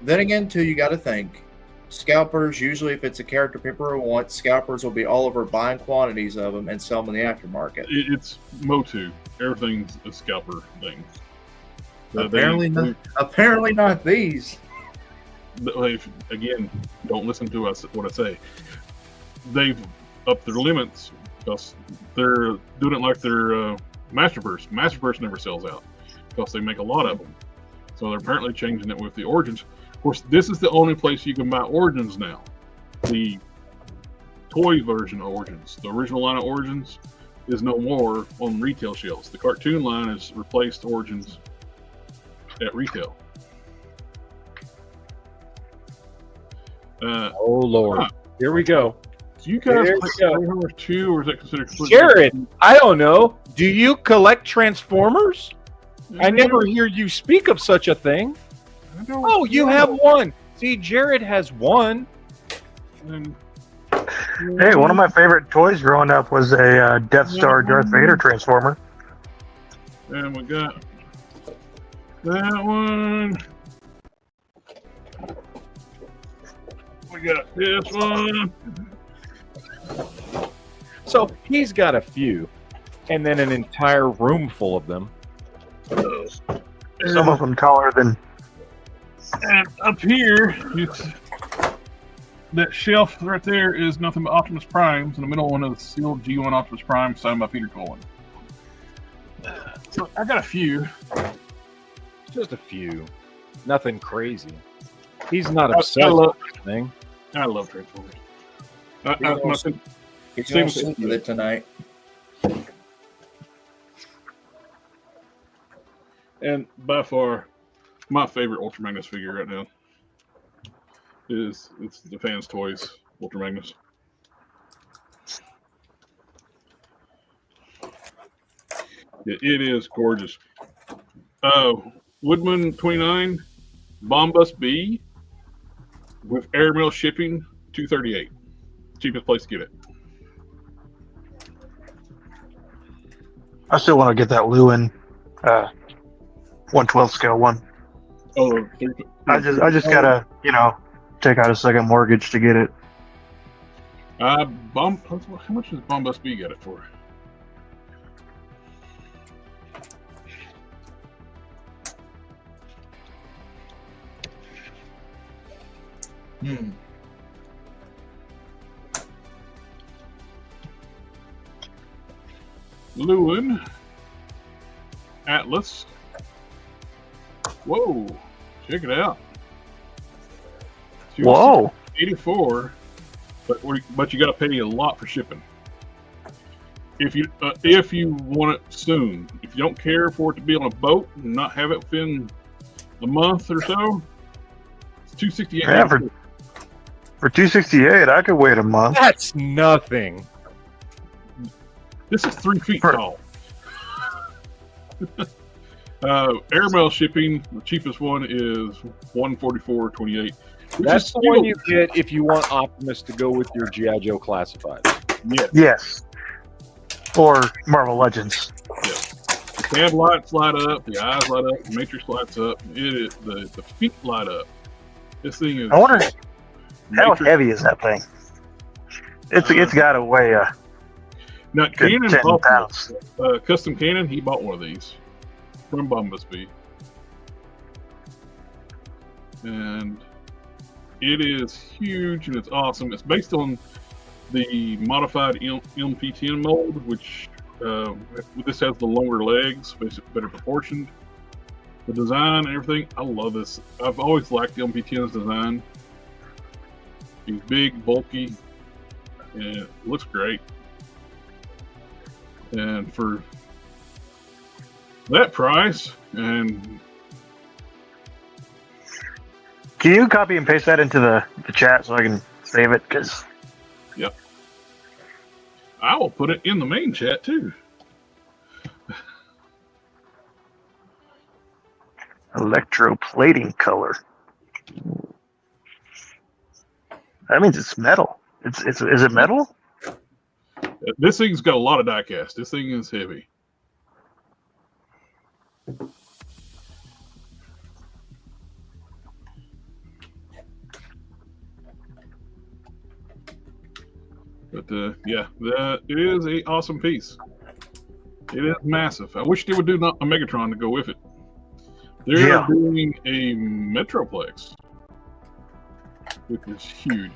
then again, too, you got to think. Scalpers, usually if it's a character people want, scalpers will be all over buying quantities of them and sell them in the aftermarket. It's Motu. Everything's a scalper thing. Apparently not these. Again, don't listen to what I say. They've upped their limits because they're doing it like their Masterverse. Masterverse never sells out because they make a lot of them. So they're apparently changing it with the Origins. Of course, this is the only place you can buy Origins now. The toy version of Origins, the original line of Origins, is no more on retail shelves. The cartoon line has replaced Origins at retail. Oh Lord, here we go. Do you guys collect Transformers too, or is that considered? Jared, I don't know. Do you collect Transformers? I never hear you speak of such a thing. Oh, you have one. See, Jared has one. And, Hey, one of my favorite toys growing up was a Death Star Darth Vader Transformer. And we got that one. We got this one. So he's got a few, and then an entire room full of them. Some of them taller than. And up here, that shelf right there is nothing but Optimus Primes. In the middle one of the sealed G1 Optimus Prime signed by Peter Cullen. So I got a few. Just a few. Nothing crazy. He's not obsessed love- with anything. I love Transformers. He's going to sit with it tonight. And by far, my favorite Ultra Magnus figure right now it's the Fans Toys Ultra Magnus. It is gorgeous. Woodman 29, Bombus B with airmail shipping, $238. Cheapest place to get it. I still want to get that Lewin 1/12 scale one. Oh, I just gotta, take out a second mortgage to get it. how much does Bombus B get it for? Lewin Atlas. Whoa, check it out. Whoa. 84, but you got to pay a lot for shipping. If you want it soon, if you don't care for it to be on a boat and not have it within a month or so, it's $268. Yeah, for $268, I could wait a month. That's nothing. This is 3 feet tall. Airmail shipping, the cheapest one is $144.28. That's the one you get if you want Optimus to go with your G.I. Joe classified. Yeah. Yes. Or Marvel Legends. Yeah. The cab lights light up, the eyes light up, the matrix lights up, the feet light up. This thing is. I wonder how heavy is that thing? It's got to weigh now, good Cannon 10 bought pounds. Custom Cannon. He bought one of these from Bombus B, and it is huge and it's awesome. It's based on the modified MPTN mold, which this has the longer legs, better proportioned. The design and everything, I love this. I've always liked the MPTN's design. He's big, bulky, and it looks great. And for that price, and Can you copy and paste that into the chat so I can save it? Because yep, I will put it in the main chat too. electroplating color. That means it's metal. Is it metal? This thing's got a lot of die cast. This thing is heavy. But yeah, it is an awesome piece. It is massive. I wish they would do a Megatron to go with it. They're doing a Metroplex, which is huge.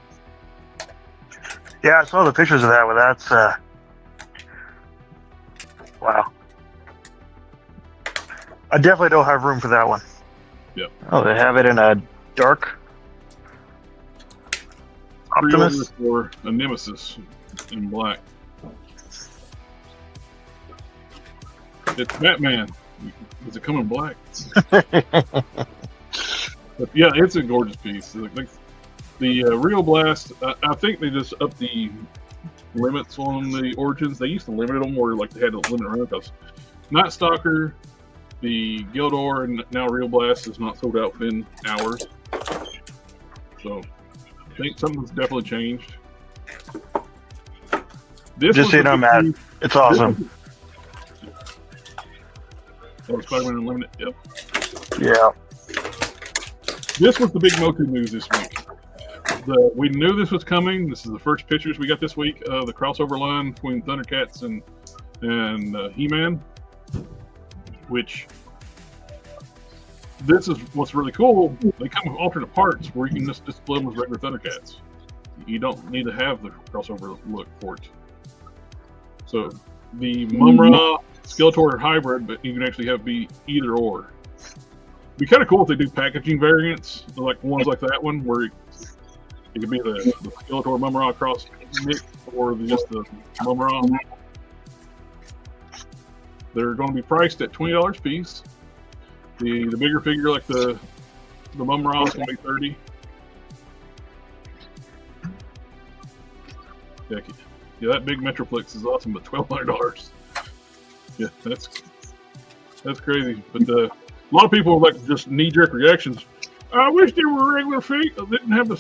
Yeah, I saw the pictures of that. But that's wow. I definitely don't have room for that one. Yep. Oh, they have it in a dark Optimus. Pre-order for a Nemesis in black. It's Batman. Does it come in black? But yeah, it's a gorgeous piece. The Real Blast, I think they just upped the limits on the Origins. They used to limit them where like they had to limit around because Night Stalker, the Gildor, and now Real Blast is not sold out within hours. So think something's definitely changed. This Just was so you the know, big Matt, news- it's awesome. Oh, Spider-Man Unlimited. Yep. Yeah. This was the big Moku news this week. We knew this was coming. This is the first pictures we got this week of the crossover line between Thundercats and He-Man. Which this is what's really cool. They come with alternate parts where you can just display them as regular Thundercats. You don't need to have the crossover look for it. So the Mumra Skeletor hybrid, but you can actually have be either or. It'd be kind of cool if they do packaging variants, like ones like that one, where it could be the Skeletor Mumra cross mix or just the Mumra. They're going to be priced at $20 a piece. The bigger figure, like the Mumra, is going to be $30. Yeah, that big Metroplex is awesome, but $1,200. Yeah, that's crazy. But a lot of people like just knee-jerk reactions. I wish they were regular figures. Didn't have the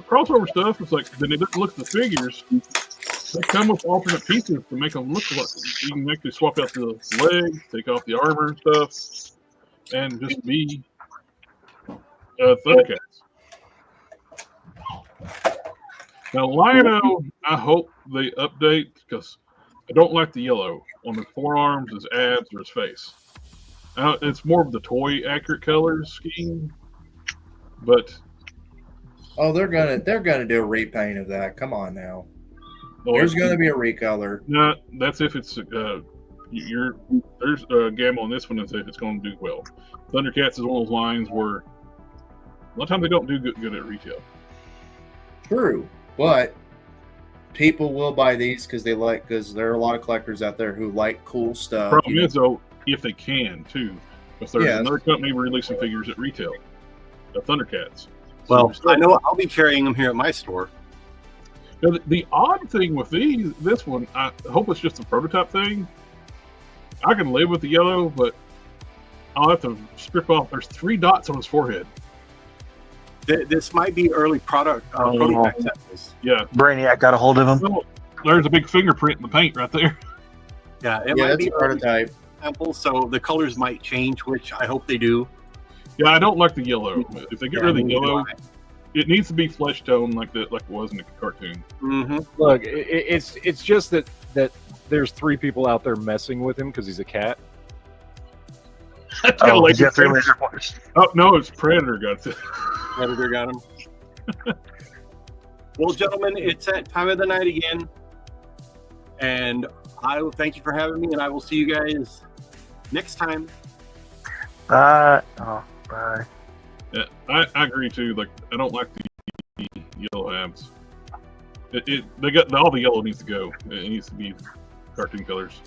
crossover stuff. It's like then they didn't look at the figures. They come with alternate pieces to make them look like you can actually swap out the legs, take off the armor and stuff, and just be Thundercats. Now, Lion-O, I hope they update because I don't like the yellow on the forearms, his abs, or his face. It's more of the toy accurate color scheme, but Oh, they're gonna do a repaint of that. Come on now. There's gonna be a recolor. No, that's if it's there's a gamble on this one as if it's going to do well. Thundercats is one of those lines where a lot of times they don't do good at retail. True, but people will buy these because there are a lot of collectors out there who like cool stuff. Problem is though, if they can too, if there's another company releasing figures at retail, the Thundercats. Well, I know I'll be carrying them here at my store. Now, the odd thing with this one, I hope it's just a prototype thing. I can live with the yellow, but I'll have to strip off. There's 3 dots on his forehead. This might be early prototype samples. Yeah. Brainiac got a hold of him. Well, there's a big fingerprint in the paint right there. Yeah, it might be a prototype samples, so the colors might change, which I hope they do. Yeah, I don't like the yellow. If they get rid of the yellow, it needs to be flesh tone like it was in the cartoon. Mm-hmm. Look, it's just that there's 3 people out there messing with him because he's a cat. Oh, he's got 3 laser pointers. Oh no, it's Predator got it. Predator got him. Well, gentlemen, it's that time of the night again, and I will thank you for having me, and I will see you guys next time. Bye. Yeah, I agree too. Like, I don't like the yellow abs. They got all the yellow needs to go. It needs to be cartoon colors.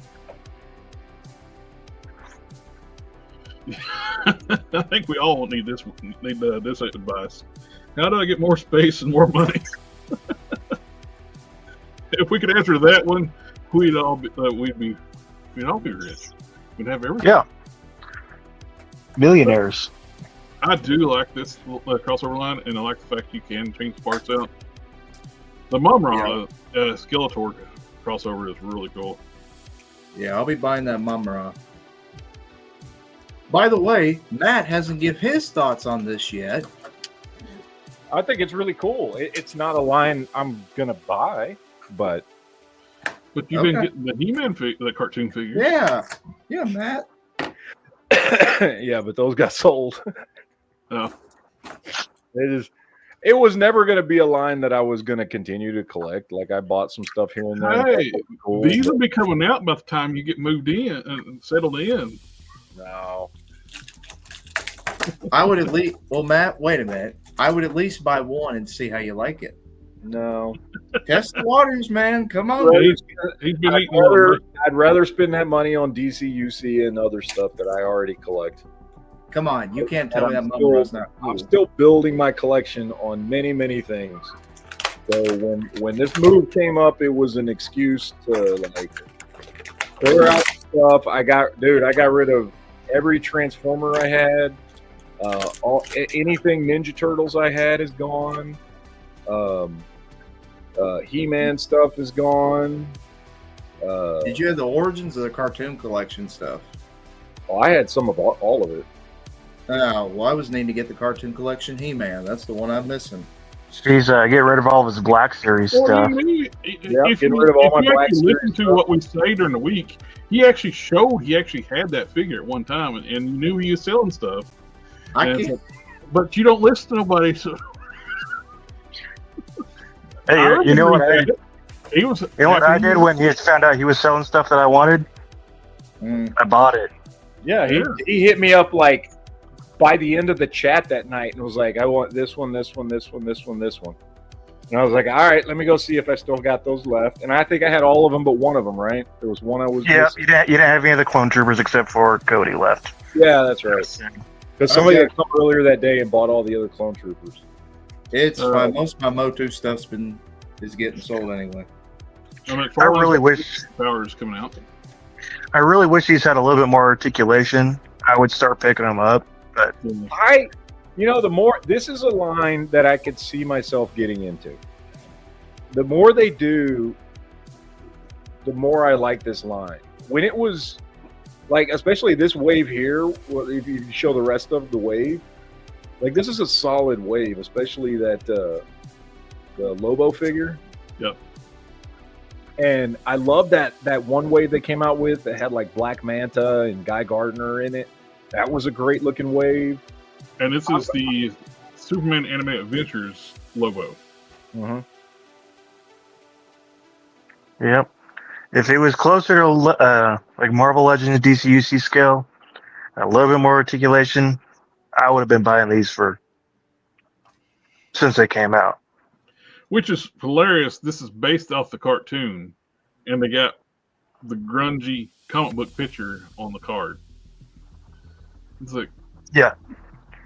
I think we all need this advice. How do I get more space and more money? If we could answer that one, we'd all be rich. We'd have everything. Yeah. Millionaires. I do like this crossover line, and I like the fact you can change the parts out. The Mumra Skeletor crossover is really cool. Yeah, I'll be buying that Mumra. By the way, Matt hasn't given his thoughts on this yet. I think it's really cool. It's not a line I'm gonna buy, but you've been getting the He-Man the cartoon figures. Yeah, Matt. Yeah, but those got sold. Oh. It was never going to be a line that I was going to continue to collect. Like, I bought some stuff here and there. Hey, these will be coming out by the time you get moved in and settled in. No. I would at least. Well, Matt, wait a minute. I would at least buy one and see how you like it. No. Test the waters, man. Come on. He's been eating. I'd rather spend that money on DCUC and other stuff that I already collect. Come on, you can't tell me that Mumra's not cool. I'm still building my collection on many, many things. So when this move came up, it was an excuse to like clear out stuff. I got rid of every Transformer I had. Anything Ninja Turtles I had is gone. He-Man stuff is gone. Did you have the Origins of the Cartoon Collection stuff? Well, I had some of all of it. Oh, well, I was needing to get the Cartoon Collection He-Man. That's the one I'm missing. He's getting rid of all of his Black Series stuff. If getting rid of all my Black you Series listen to stuff. what we say during the week, he actually showed he actually had that figure at one time, and you knew he was selling stuff. I And- can't. But you don't listen to nobody, so Hey, I you know what remember he was. You know what I did when he found out he was selling stuff that I wanted? I bought it. Yeah, Yeah. he hit me up like by the end of the chat that night and was like, I want this one, this one, this one, this one, this one. And I was like, all right, let me go see if I still got those left. And I think I had all of them but one of them, right? There was one I was Yeah, missing. you didn't have any of the clone troopers except for Cody left. Yeah, that's right. Because somebody Okay. had come earlier that day and bought all the other clone troopers. It's fine. Most of my Motu stuff's is getting sold anyway. I really wish Powers coming out. I really wish he's had a little bit more articulation. I would start picking them up, but This is a line that I could see myself getting into. The more they do, the more I like this line. When it was like, especially this wave here, if you show the rest of the wave, like this is a solid wave, especially that the Lobo figure. Yep. And I love that one wave they came out with that had like Black Manta and Guy Gardner in it. That was a great looking wave. And this is the Superman Animated Adventures logo. Mm-hmm. yep. If it was closer to like Marvel Legends DCUC scale, a little bit more articulation, I would have been buying these since they came out. Which is hilarious. This is based off the cartoon, and they got the grungy comic book picture on the card. It's like, Yeah.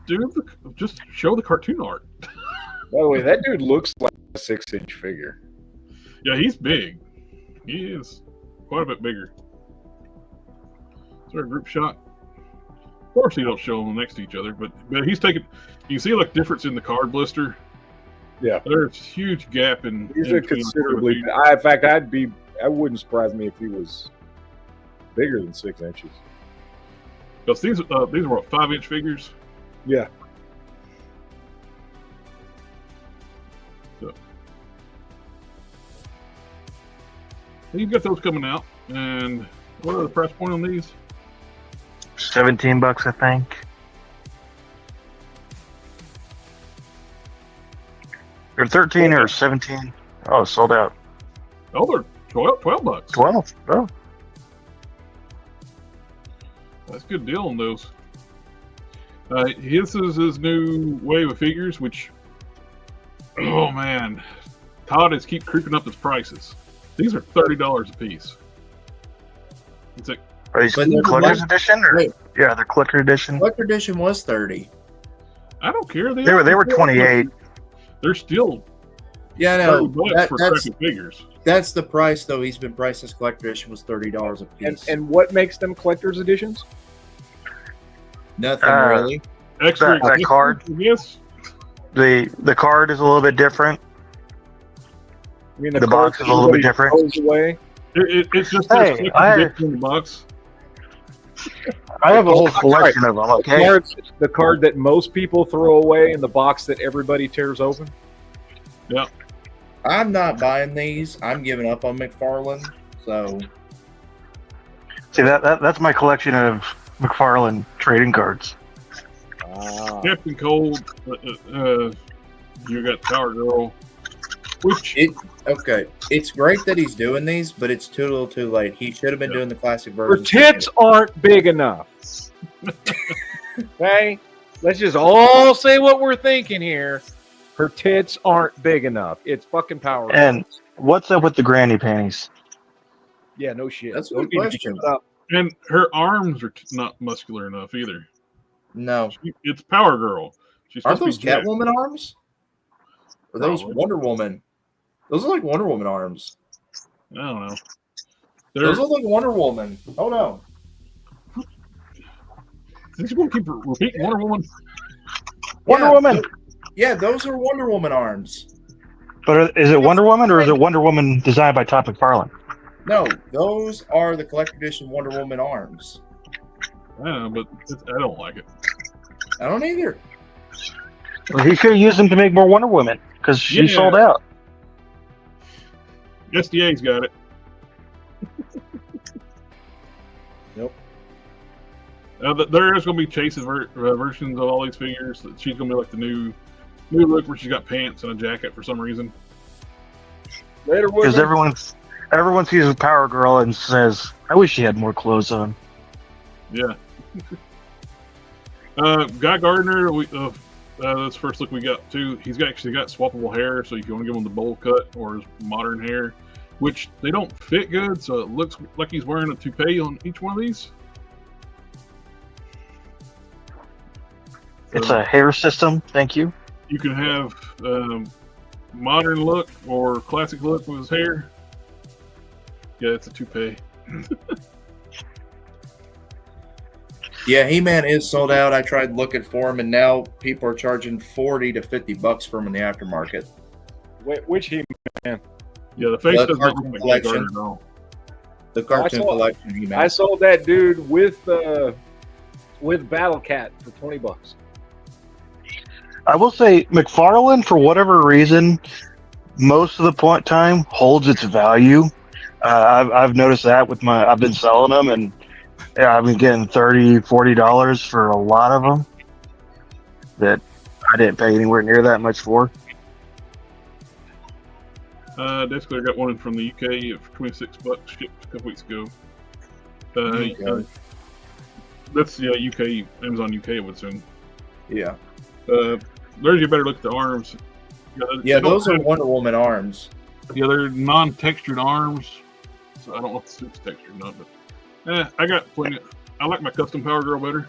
dude, just show the cartoon art. By the way, that dude looks like a 6-inch figure. Yeah, he's big. He is quite a bit bigger. Is there a group shot? Of course, you don't show them next to each other, but he's taking. You can see like difference in the card blister. Yeah, there's a huge gap in. He's in a between considerably. the two. In fact, I wouldn't surprise me if he was bigger than 6 inches. Because these are what 5-inch figures. Yeah. So you've got those coming out, and what are the price point on these? $17, I think. They're 13 or 17. Oh, sold out. Oh, they're $12. 12. Oh. That's a good deal on those. This is his new wave of figures, which, oh man, Todd is keep creeping up his prices. These are $30 a piece. It's like, Are these But they're collector's like- edition? Or? Wait. Yeah, they're collector edition. Collector edition was 30. I don't care. They were 28. They're still Yeah, no, $30 for crappy figures. that's the price though. He's been priced as collector edition was $30 a piece. And what makes them collector's editions? Nothing really. Extra that card. Yes. The card is a little bit different. I mean, The card box is a little bit everybody different. throws away. It's just Hey, this I- in the box. I have a whole collection of them. Okay. The card that most people throw away in the box that everybody tears open. Yeah. I'm not buying these. I'm giving up on McFarlane. So See that's my collection of McFarlane trading cards. Captain Cold. You got Power Girl. Which okay, it's great that he's doing these, but it's too little, too late. He should have been doing the classic Her version. tits aren't big enough. Okay, let's just all say what we're thinking here. Her tits aren't big enough. It's fucking Power. And what's up with the granny panties? Yeah, no shit. That's a Those good need to be question. cut up. and her arms are not muscular enough either. No, It's Power Girl. She's aren't supposed those to be jacked. Catwoman arms? Or those Probably. Wonder Woman? Those are like Wonder Woman arms. I don't know. Those look like Wonder Woman. Oh no. These people keep repeating Wonder Woman. Wonder Woman. Yeah, those are Wonder Woman arms. But is it Wonder Woman or is it Wonder Woman designed by Todd McFarlane? No, those are the collector edition Wonder Woman arms. But I don't like it. I don't either. Well, he should have used them to make more Wonder Woman because she sold out. SDA's got it. Nope. There is going to be Chase's versions of all these figures. She's going to be like the new look where she's got pants and a jacket for some reason. Later, because everyone sees a Power Girl and says, "I wish she had more clothes on." Yeah. Guy Gardner, that's the first look we got too. He's actually got swappable hair, so if you want to give him the bowl cut or his modern hair, which they don't fit good, so it looks like he's wearing a toupee on each one of these. It's a hair system. Thank you. You can have modern look or classic look with his hair. Yeah, it's a toupee. Yeah, He-Man is sold out. I tried looking for him, and now people are charging $40 to $50 for him in the aftermarket. Which He-Man? Yeah, the face doesn't look cartoon like collection. Gardner at all. The cartoon collection He-Man. I sold that dude with Battle Cat for $20. I will say McFarlane, for whatever reason, most of the time holds its value. I've noticed that with I've been selling them, and I've been getting $30, $40 for a lot of them that I didn't pay anywhere near that much for. Basically, I got one from the UK for $26 shipped a couple weeks ago. That's UK, Amazon UK, I would assume. Yeah. There's your better look at the arms. Yeah, those are Wonder Woman arms. Yeah, they're non-textured arms, so I don't know if the suit's textured or not, but I got plenty. I like my custom Power Girl better.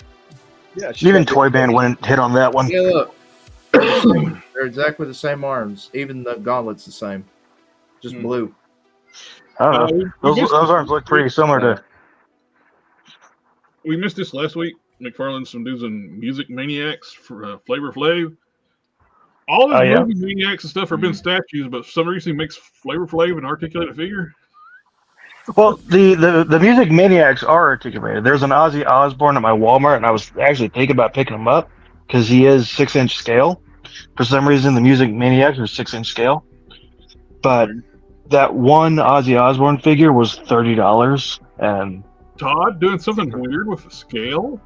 Yeah, even Toy Band went hit on that one. Yeah, look. They're exactly the same arms. Even the gauntlet's the same. Just blue. I don't know. Those arms look pretty similar to... We missed this last week. McFarlane's some dudes in Music Maniacs for Flavor Flav. All these movie maniacs and stuff have been statues, but for some reason he makes Flavor Flav an articulated figure. Well, the Music Maniacs are articulated. There's an Ozzy Osbourne at my Walmart, and I was actually thinking about picking him up because he is 6-inch scale. For some reason, the Music Maniacs are 6-inch scale. But that one Ozzy Osbourne figure was $30, and Todd doing something weird with the scale.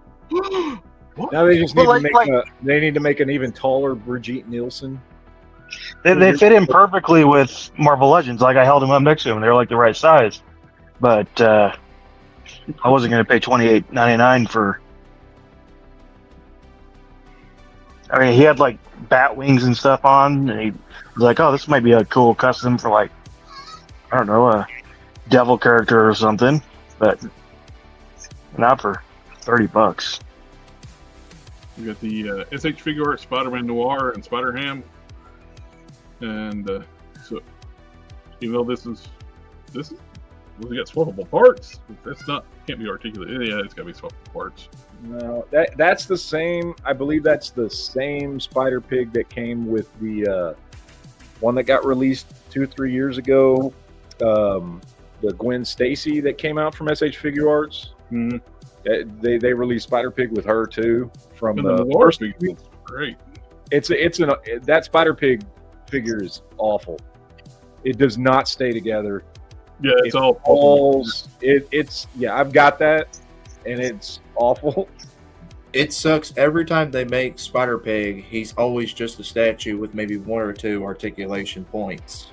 What? Now they just need to make they need to make an even taller Brigitte Nielsen. They fit in perfectly with Marvel Legends. Like, I held them up next to him, and they're like the right size. But I wasn't going to pay $28.99 for. I mean, he had like bat wings and stuff on, and he was like, "Oh, this might be a cool custom for like, I don't know, a devil character or something," but not for $30. We got the SH Figure Art, Spider-Man Noir, and Spider-Ham. And so, even though this is, well, we got swappable parts. That's not, can't be articulated. Yeah, it's got to be swappable parts. No, that's the same. I believe that's the same Spider Pig that came with the one that got released 2-3 years ago. The Gwen Stacy that came out from SH Figure Arts. Mm-hmm. They released Spider Pig with her too from and the first figure. Great. That Spider Pig figure is awful. It does not stay together. Yeah, it's all falls. It's I've got that, and it's awful. It sucks every time they make Spider Pig. He's always just a statue with maybe 1 or 2 articulation points.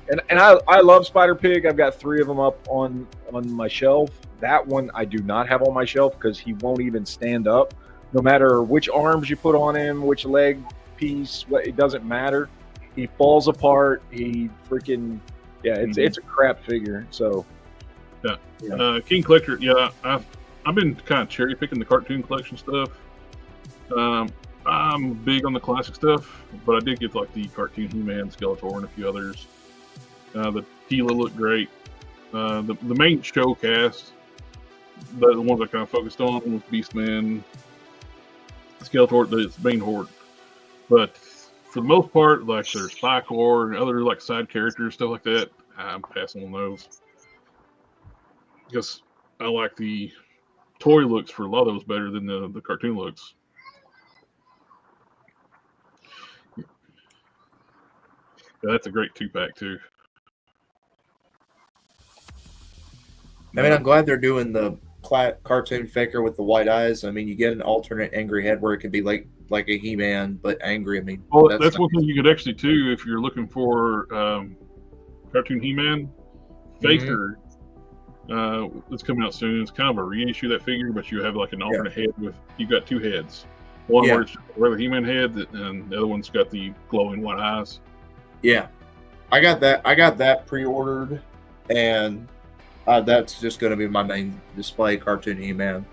And I love Spider Pig. I've got 3 of them up on my shelf. That one I do not have on my shelf because he won't even stand up. No matter which arms you put on him, which leg piece, it doesn't matter. He falls apart. He freaking it's a crap figure. So King Collector. Yeah, I've been kind of cherry picking the cartoon collection stuff. I'm big on the classic stuff, but I did get like the cartoon He-Man, Skeletor, and a few others. The Tila looked great. The main show cast, the ones I kind of focused on was Beastman, Skeletor, the main horde. But for the most part, like there's Spycore and other like side characters, stuff like that, I'm passing on those because I like the toy looks for a lot of those better than the cartoon looks. Yeah, that's a great 2-pack too. I mean, I'm glad they're doing the cartoon figure with the white eyes. I mean, you get an alternate angry head where it could be like a He-Man, but angry. I mean, well, that's one thing you could actually do if you're looking for cartoon He-Man. Faker, it's coming out soon. It's kind of a reissue of that figure, but you have like an alternate head with, you've got 2 heads. One where it's just a regular He-Man head, and the other one's got the glowing white eyes. Yeah, I got that pre-ordered, and that's just going to be my main display, cartoon He-Man.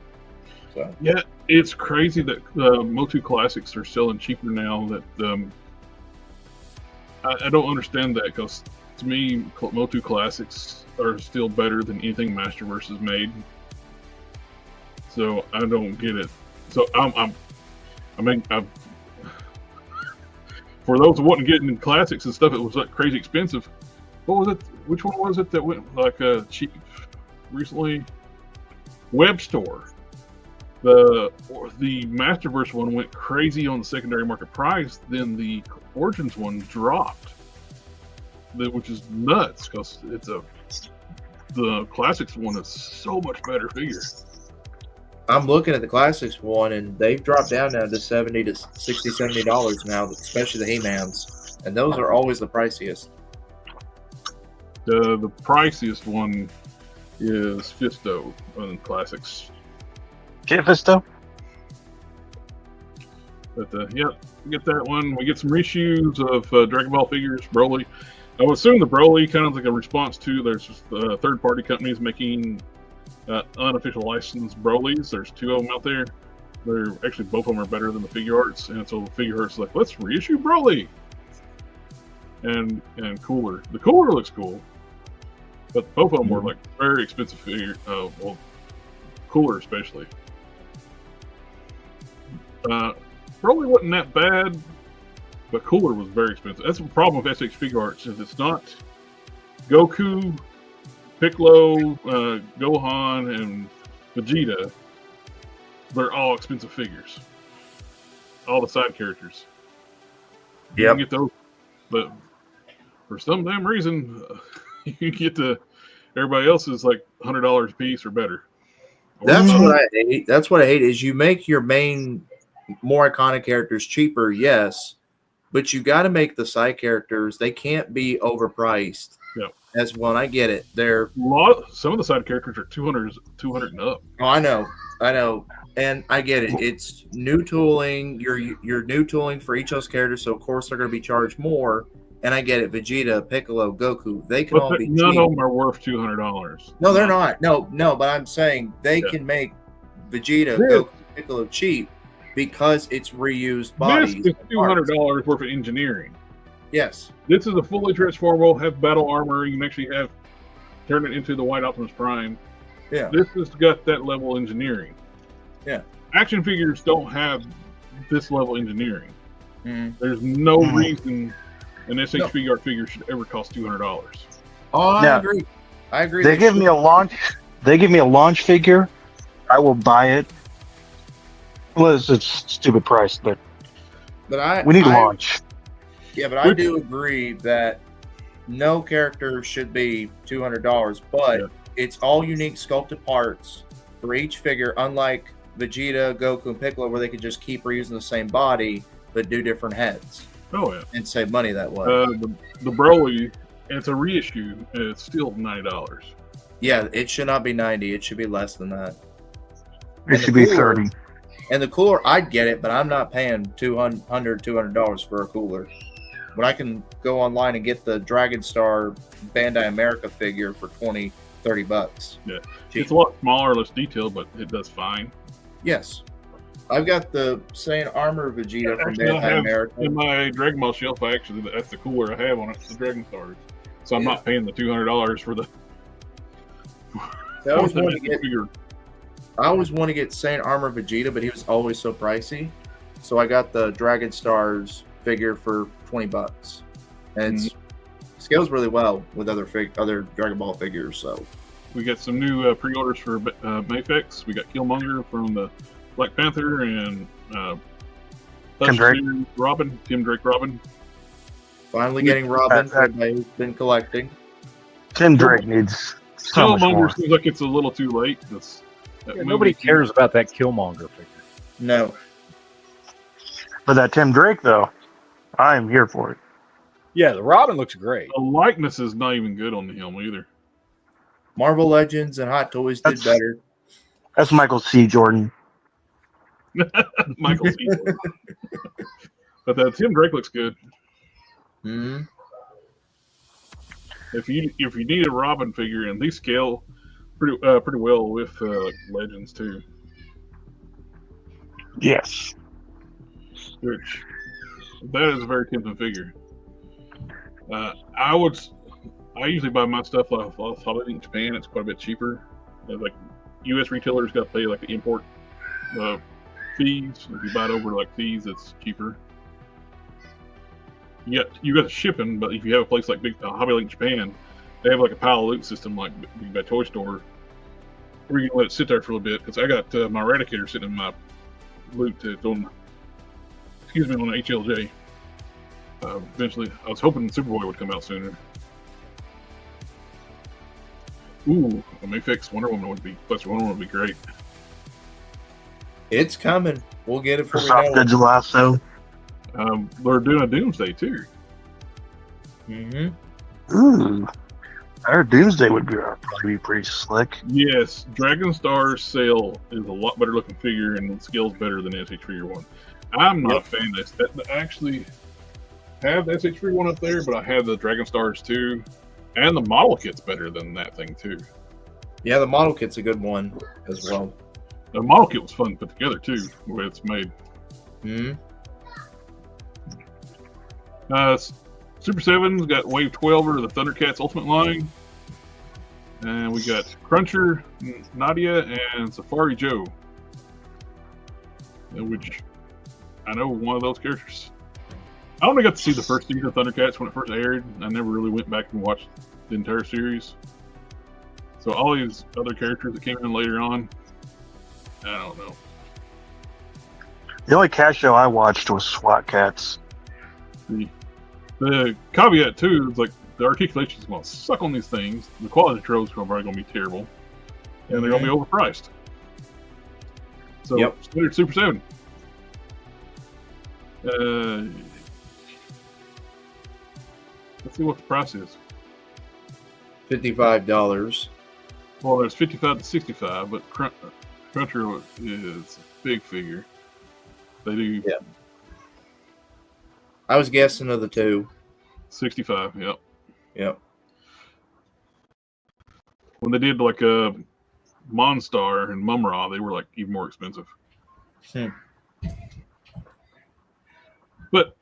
So. Yeah, it's crazy that Motu Classics are selling cheaper now. That I don't understand that, because to me, Motu Classics are still better than anything Masterverse has made. So I don't get it. So I mean, for those who wasn't getting classics and stuff, it was like crazy expensive. What was it? Which one was it that went like cheap recently? Web Store. The Masterverse one went crazy on the secondary market price. Then the Origins one dropped, which is nuts because the classics one is so much better figure. I'm looking at the classics one, and they've dropped down now to $70 to $70 now, especially the He-Mans, and those are always the priciest. The priciest one is Fisto on classics. Get Fisto? But yep, we get that one. We get some reshoes of Dragon Ball figures, Broly. I would assume the Broly kind of like a response to there's just third-party companies making unofficial licensed Brolys. There's 2 of them out there. They're actually, both of them are better than the Figure Arts, and so the Figure Arts like, let's reissue Broly. And Cooler. The Cooler looks cool, but both of them were like very expensive figure. Well, Cooler especially. Broly wasn't that bad, but Cooler was very expensive. That's the problem with SH Figure Arts, is it's not Goku, Piccolo, Gohan, and Vegeta. They're all expensive figures. All the side characters. You can get those, but for some damn reason, you get everybody else is like $100 a piece or better. That's what I hate. That's what I hate is you make your main, more iconic characters cheaper, yes, but you got to make the side characters. They can't be overpriced. Yeah. As one, I get it. They're some of the side characters are 200 and up. Oh, I know, and I get it. It's new tooling. You're new tooling for each of those characters, so of course they're going to be charged more. And I get it. Vegeta, Piccolo, Goku, they can all be cheap. None of them are worth $200. No, they're not. No, but I'm saying they can make Vegeta, Goku, Piccolo cheap because it's reused bodies. This is $200 worth of engineering. Yes. This is a fully transformable, have battle armor. You can actually turn it into the White Optimus Prime. Yeah. This has got that level of engineering. Yeah. Action figures don't have this level of engineering. Mm-hmm. There's no reason an SH Figure Art figure should ever cost $200. Oh, I agree. I agree. They give me a launch. They give me a launch figure. I will buy it. Well, it's a stupid price, but we need launch. Yeah, but I do agree that no character should be $200, but it's all unique sculpted parts for each figure, unlike Vegeta, Goku, and Piccolo, where they could just keep reusing the same body but do different heads. Oh yeah, and save money that way. The Broly, it's a reissue, and it's still $90. Yeah, it should not be 90. It should be less than that. It should be 30. And the cooler, I'd get it, but I'm not paying $200 for a cooler. But I can go online and get the Dragon Star Bandai America figure for $20, $30. Yeah, it's a lot smaller, less detailed, but it does fine. Yes. I've got the Saiyan Armor Vegeta from Bandai America. In my Dragon Ball shelf, that's the cooler I have on it, the Dragon Stars. So I'm not paying the $200 for the. I always want to get Saiyan Armor Vegeta, but he was always so pricey. So I got the Dragon Stars figure for $20, and it scales really well with other Dragon Ball figures. So we got some new pre-orders for Mafex. We got Killmonger from the Black Panther and Tim Drake. Tim Drake Robin. Finally getting Robin for everybody who's been collecting. Tim Drake needs so much more. Killmonger seems like it's a little too late. Nobody cares about that Killmonger figure. No. But that Tim Drake, though, I am here for it. Yeah, the Robin looks great. The likeness is not even good on the helm either. Marvel Legends and Hot Toys did better. That's Michael C. Jordan. Michael C. But the Tim Drake looks good. Mm-hmm. If you need a Robin figure, and these scale pretty well with Legends too. Yes. Which that is a very tempting figure. I usually buy my stuff off Holiday in Japan. It's quite a bit cheaper. Like U.S. retailers got to pay like the import fees. If you buy it over like fees, it's cheaper. You got the shipping, but if you have a place like Hobby Link Japan, they have like a pile loot system like Big Bad Toy Store, where you can let it sit there for a little bit. Because I got my Eradicator sitting in my loot on HLJ. Eventually, I was hoping Superboy would come out sooner. Ooh, a Mafex Wonder Woman would be great. It's coming. We'll get it for Soft Goods Lasso. They're doing a Doomsday too. Mm-hmm. Ooh, our Doomsday would probably be pretty slick. Yes, Dragon Star's Sail is a lot better looking figure and it scales better than the SH Figure 1. I'm not a fan of this. I actually have the SH Figure 1 up there, but I have the Dragon Stars too. And the model kit's better than that thing too. Yeah, the model kit's a good one as well. The model kit was fun to put together too, the way it's made. Mm-hmm. Super 7's got Wave 12 or the Thundercats Ultimate line. And we got Cruncher, Nadia, and Safari Joe. Which I know one of those characters. I only got to see the first season of Thundercats when it first aired. I never really went back and watched the entire series. So all these other characters that came in later on, I don't know. The only cat show I watched was SWAT Cats. The caveat too is like the articulation is going to suck on these things. The quality control is probably going to be terrible, and they're going to be overpriced. So standard Super 7. Let's see what the price is. $55. Well, there's 55 to 65, but Cruncher is a big figure. They do. Yeah. I was guessing of the two. 65, yep. Yep. When they did like a Monstar and Mumra, they were like even more expensive. But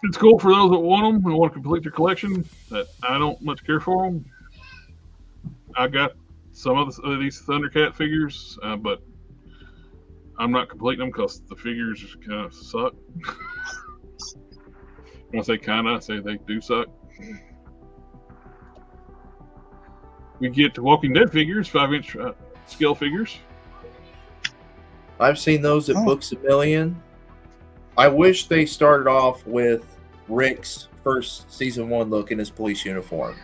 it's cool for those that want them and want to complete their collection. That I don't much care for them. I got some of these Thundercat figures, but I'm not completing them because the figures just kind of suck. When I say kind of, I say they do suck. We get Walking Dead figures, 5-inch scale figures. I've seen those at Books A Million. I wish they started off with Rick's first season 1 look in his police uniform.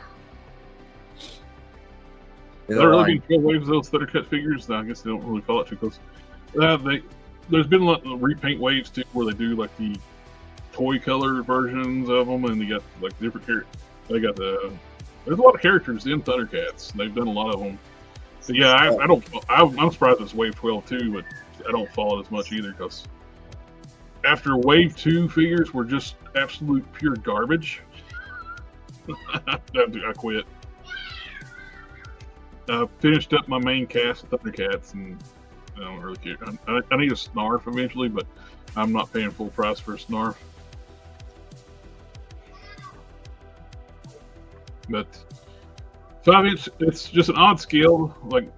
They're really being 12 waves of those Thundercat figures. I guess they don't really follow it too close. There's been a lot of repaint waves too, where they do like the toy color versions of them, and they got like different characters. They got there's a lot of characters in Thundercats. They've done a lot of them. So yeah, I'm surprised it's Wave 12 too, but I don't follow it as much either because after Wave 2 figures were just absolute pure garbage. I quit. Finished up my main cast of Thundercats, and I don't really care. I need a Snarf eventually, but I'm not paying full price for a Snarf. But 5-inch, it's just an odd scale, like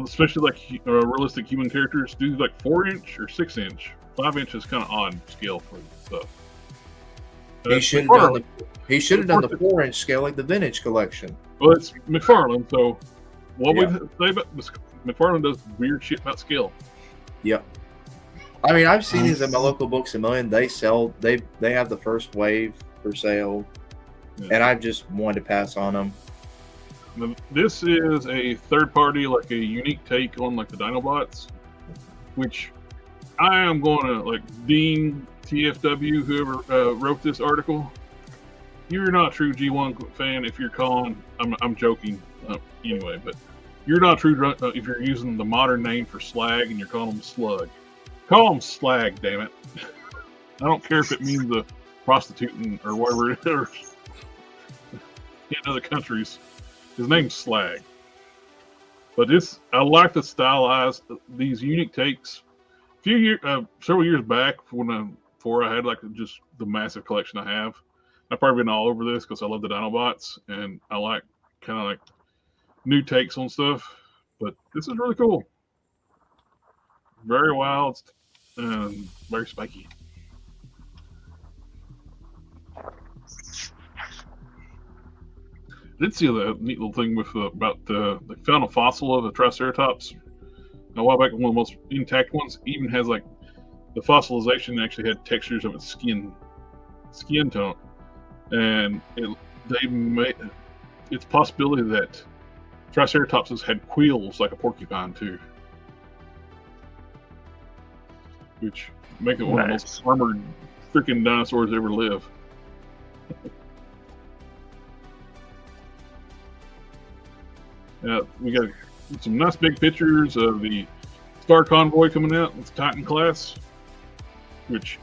especially like realistic human characters, do like 4-inch or 6-inch. 5-inch is kind of odd scale for stuff. He should have done the 4-inch scale like the vintage collection. Well, it's McFarlane, so what we say about this, McFarlane does weird shit about scale. Yep. I mean, I've seen these at my local Books a Million. They sell. They have the first wave for sale, and I've just wanted to pass on them. Now, this is a third party, like a unique take on like the Dinobots, which I am going to like Dean TFW, whoever wrote this article. You're not a true G1 fan if you're calling. I'm joking anyway, but you're not true if you're using the modern name for slag and you're calling them slug. Call them slag, damn it. I don't care if it means a prostitute or whatever it is in other countries. His name's Slag. But I like the stylized, these unique takes. Several years back, before I had like just the massive collection I have, I've probably been all over this because I love the Dinobots and I like kind of like new takes on stuff. But this is really cool. Very wild and very spiky. I did see the neat little thing with about they found a fossil of a Triceratops a while back. One of the most intact ones even has like the fossilization actually had textures of its skin tone, and it's a possibility that Triceratopses had quills like a porcupine too, which make it one of the most armored freaking dinosaurs that ever live. We got some nice big pictures of the Star Convoy coming out. It's Titan class, which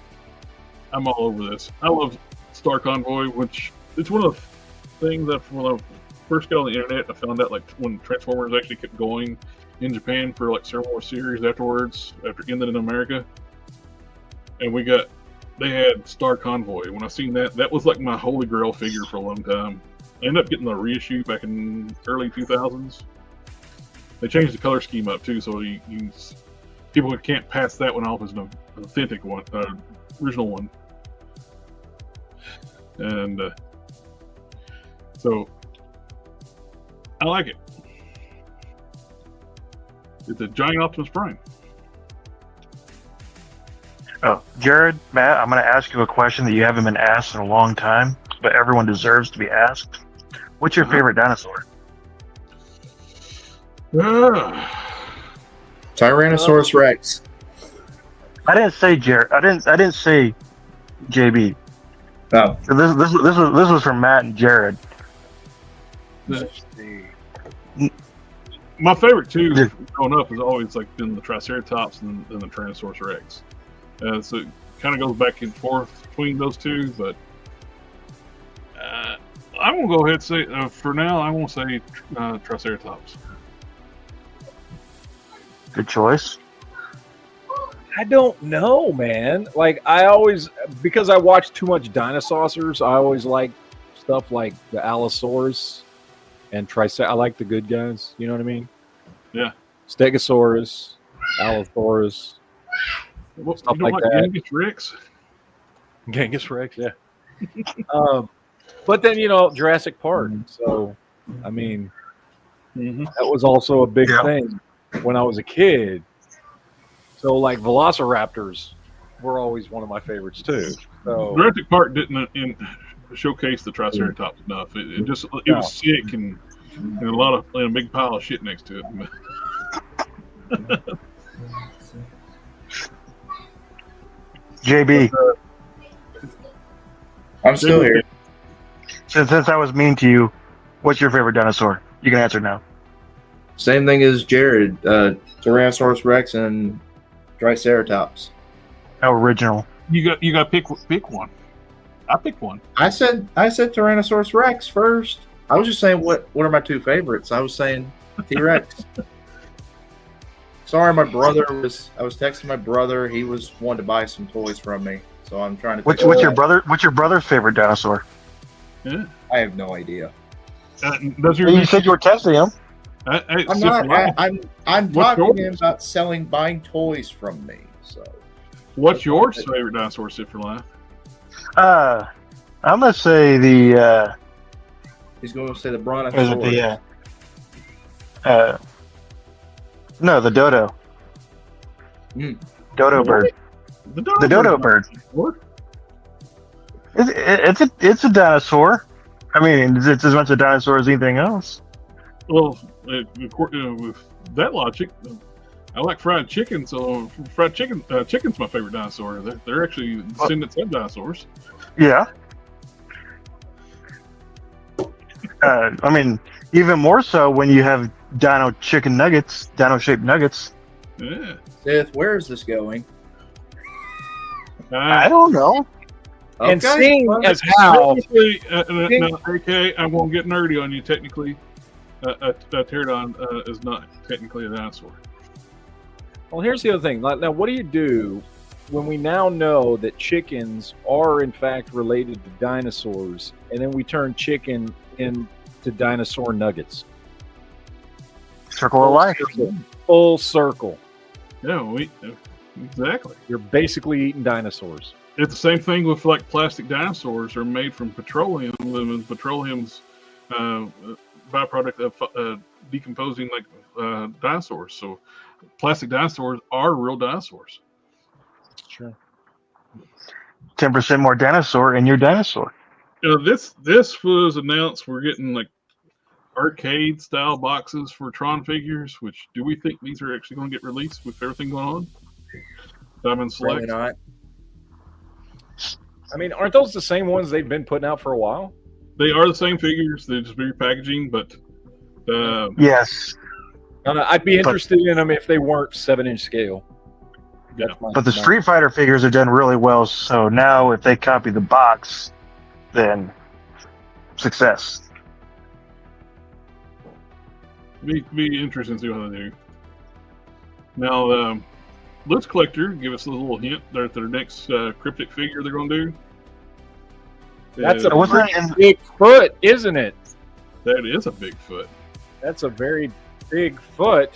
I'm all over this. I love Star Convoy, which it's one of the things that when I first got on the internet, I found out like when Transformers actually kept going in Japan for like several more series afterwards, after ending in America. And they had Star Convoy. When I seen that was like my holy grail figure for a long time. I ended up getting the reissue back in early 2000s. They changed the color scheme up too, so people can't pass that one off as an authentic one, original one. And so I like it. It's a giant Optimus Prime. Oh, Jared, Matt, I'm going to ask you a question that you haven't been asked in a long time, but everyone deserves to be asked. What's your favorite dinosaur? Tyrannosaurus Rex. I didn't say Jared. I didn't say JB. Oh. This was from Matt and Jared. My favorite too, growing up, has always like been the Triceratops and the Tyrannosaurus Rex. So it kind of goes back and forth between those two, but I'm gonna go ahead and say for now I won't say Triceratops. Good choice. I don't know, man. Like because I watch too much Dinosaurs, I always like stuff like the Allosaurus and I like the good guys. You know what I mean? Yeah. Stegosaurus, Allosaurus. Stuff you don't like that. Genghis Rex? Genghis Rex, yeah. But then Jurassic Park. So, I mean, that was also a big thing when I was a kid. So, like Velociraptors were always one of my favorites too. So Jurassic Park didn't showcase the Triceratops enough. It was sick and a big pile of shit next to it. JB. I'm still here. Since I was mean to you, what's your favorite dinosaur? You can answer now. Same thing as Jared. Tyrannosaurus Rex and Triceratops. How original. You got to pick one. I picked one. I said Tyrannosaurus Rex first. I was just saying what are my two favorites. I was saying T-Rex. Sorry, I was texting my brother. He was wanting to buy some toys from me, so I'm trying to. What's your brother's favorite dinosaur? Yeah. I have no idea. You said you were testing him. I'm not. I'm What's talking yours? about buying toys from me. So, What's your favorite dinosaur, Sit for Life? I'm gonna say the he's going to say the is it Brontosaurus. no, the dodo. Dodo bird. The dodo bird. What? It's a dinosaur. I mean, it's as much a dinosaur as anything else. Well, with that logic, I like fried chicken, so fried chicken chicken's my favorite dinosaur. They're actually descendants of dinosaurs. Yeah. I mean, even more so when you have dino chicken nuggets, dino-shaped nuggets. Yeah. Seth, where is this going? I don't know. And Okay. seeing as how Technically, now, AK, I won't get nerdy on you. Technically, a pterodon is not technically a dinosaur. well, here's the other thing. Now, what do you do when we now know that chickens are in fact related to dinosaurs, and then we turn chicken into dinosaur nuggets? Circle of life. Full circle. Yeah, exactly. You're basically eating dinosaurs. It's the same thing with like plastic dinosaurs are made from petroleum, and petroleum's byproduct of decomposing like dinosaurs. So plastic dinosaurs are real dinosaurs. Sure. 10% more dinosaur in your dinosaur. This was announced. We're getting like arcade style boxes for Tron figures. Which do we think these are actually going to get released with everything going on? Diamond Probably Select. not. I mean, aren't those the same ones they've been putting out for a while? They are the same figures. They're just repackaging, but Yes, I'd be interested in them if they weren't 7-inch scale. That's my- but the my- Street Fighter figures are done really well. So now, if they copy the box, then success. be interesting to see how they do. Now, Loot Collector give us a little hint. They're at their next cryptic figure they're going to do. That's a Wasn't pretty it in- big foot, isn't it? That is a big foot. That's a very big foot.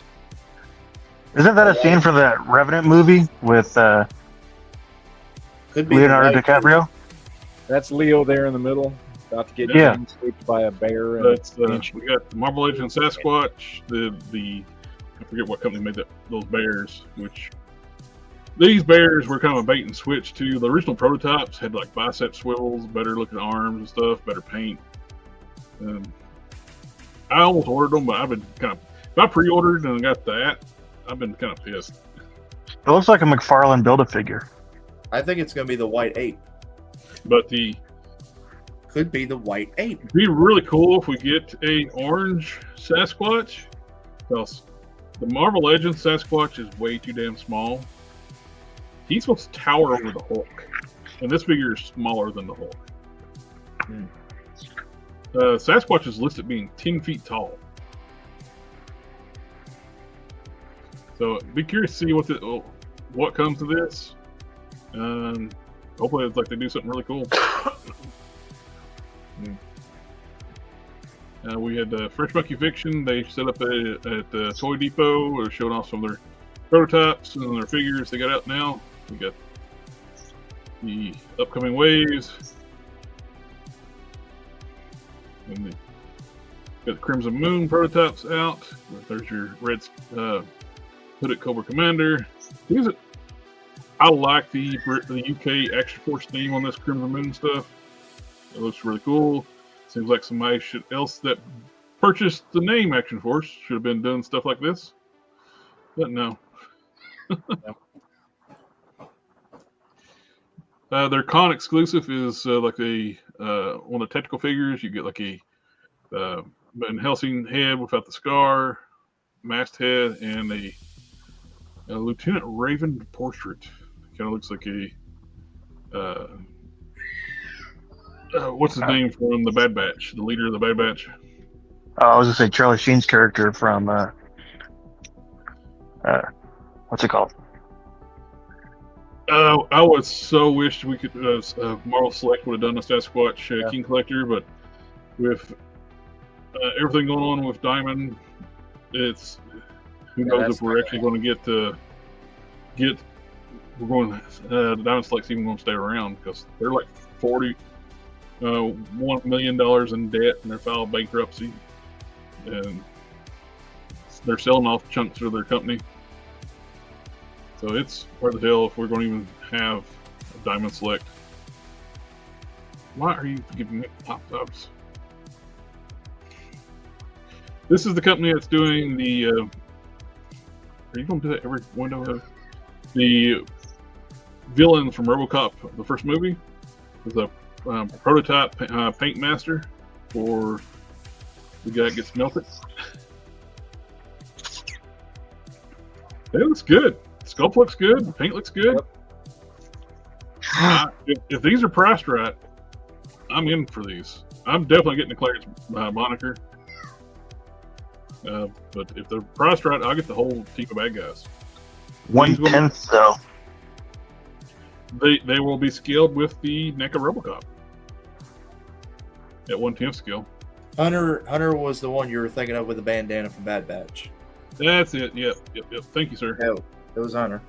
Isn't that a scene from that Revenant movie with Could be Leonardo the right- DiCaprio? That's Leo there in the middle, about to get Yeah. escaped by a bear. And That's we got the Marvel Legend Sasquatch. The I forget what company made those bears. Which these bears were kind of a bait and switch to the original prototypes. Had like bicep swivels, better looking arms and stuff, better paint. I almost ordered them, but I've been kind of. If I pre-ordered and got that, I've been kind of pissed. It looks like a McFarlane Build-A-Figure. I think it's going to be the white ape. But the Could be the white ape. it'd be really cool if we get a orange Sasquatch. Because the Marvel Legends Sasquatch is way too damn small. He's supposed to tower over the Hulk, and this figure is smaller than the Hulk. Sasquatch is listed being 10 feet tall. So be curious to see what comes to this. Hopefully, it's like they do something really cool. We had Fresh Monkey Fiction. They set up at Toy Depot. They're showing off some of their prototypes and their figures they got out now. We got the upcoming waves. And got the Crimson Moon prototypes out. There's your red hooded Cobra Commander. I like the UK Action Force theme on this Crimson Moon stuff. It looks really cool. Seems like somebody else that purchased the name Action Force should have been doing stuff like this. But no. Their con exclusive is like one of the technical figures. You get like a Van Helsing head without the scar, masthead, and a Lieutenant Raven portrait. Kind of looks like a what's his name from the Bad Batch? The leader of the Bad Batch. I was gonna say Charlie Sheen's character from what's it called? I would so wish we could Marvel Select would have done a Sasquatch King Collector, but with everything going on with Diamond, it's who knows if we're actually going to get. We're going. The Diamond Select's even going to stay around because they're like $1 million in debt, and they're filed bankruptcy, and they're selling off chunks of their company. So it's where the hell if we're going to even have a Diamond Select. Why are you giving me pop-ups? This is the company that's doing the. Are you going to do that every window? The villain from RoboCop, the first movie, is a prototype paint master for the guy that gets melted. It looks good. Sculpt looks good. The paint looks good. If these are priced right, I'm in for these. I'm definitely getting the Clarence moniker. But if they're priced right, I'll get the whole team of bad guys. 1/10 though. They will be scaled with the NECA RoboCop at 1/10 scale. Hunter was the one you were thinking of with the bandana from Bad Batch. That's it. Yep. Thank you, sir. No, it was Hunter.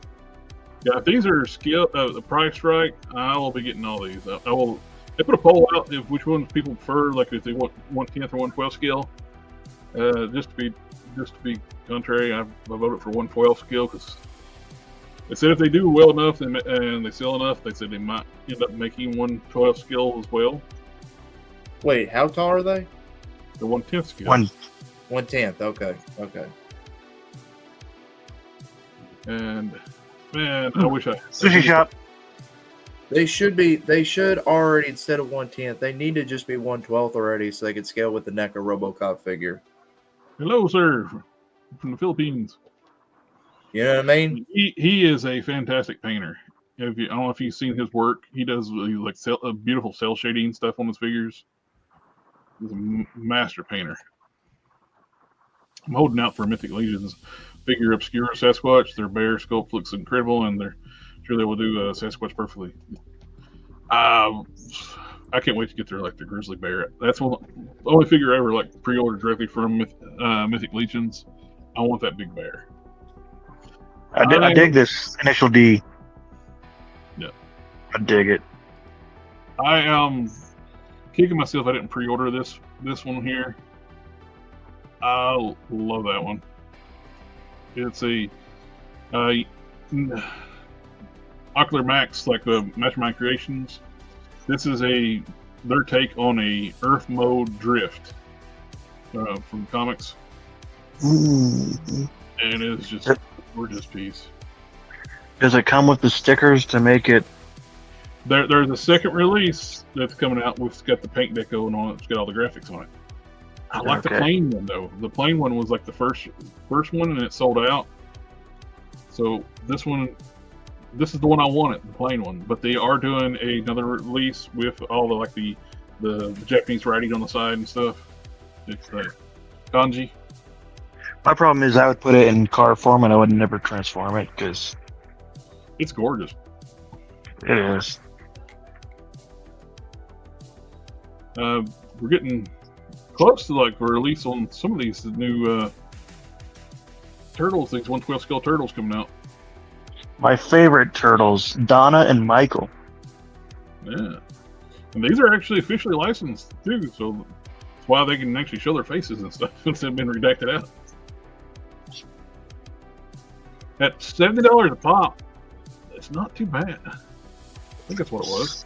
Yeah, if these are scale the price right, I will be getting all these. I will. They put a poll out of which ones people prefer, like if they want 1/10 or 1/12 scale. Just to be contrary, I voted for 1/12 scale because they said if they do well enough and they sell enough, they said they might end up making 1/12 scale as well. Wait, how tall are they? The 1/10 scale. 1/10. Okay. And man, I wish I Sushi shop. They should already, instead of 1/10, they need to just be 1/12 already so they can scale with the NECA RoboCop figure. Hello, sir, from the Philippines. You know what I mean? He is a fantastic painter. I don't know if you've seen his work. He does like beautiful cell shading stuff on his figures. He's a master painter. I'm holding out for Mythic Legion's figure Obscure Sasquatch. Their bear sculpt looks incredible, and they're sure they will do Sasquatch perfectly. I can't wait to get their grizzly bear. That's the only figure I ever pre-ordered directly from Mythic Legions. I want that big bear. I dig this initial D. Yeah, I dig it. I am kicking myself I didn't pre-order this one here. I love that one. It's a Ocular Max, like the Mastermind Creations. This is their take on a Earth mode drift from comics, and it is just a gorgeous piece. Does it come with the stickers to make it? There's a second release that's coming out. It's got the paint deco and all. It's got all the graphics on it. I like the plain one though. The plain one was like the first one, and it sold out. So this is the one I wanted, the plain one. But they are doing another release with all the Japanese writing on the side and stuff. It's kanji. My problem is I would put it in card form and I would never transform it because it's gorgeous. It is. We're getting close to release on some of these new turtles. These 1/12 scale turtles coming out. My favorite turtles, Donna and Michael. Yeah, and these are actually officially licensed too, so that's why they can actually show their faces and stuff since they've been redacted out. At $70 a pop, it's not too bad. I think that's what it was.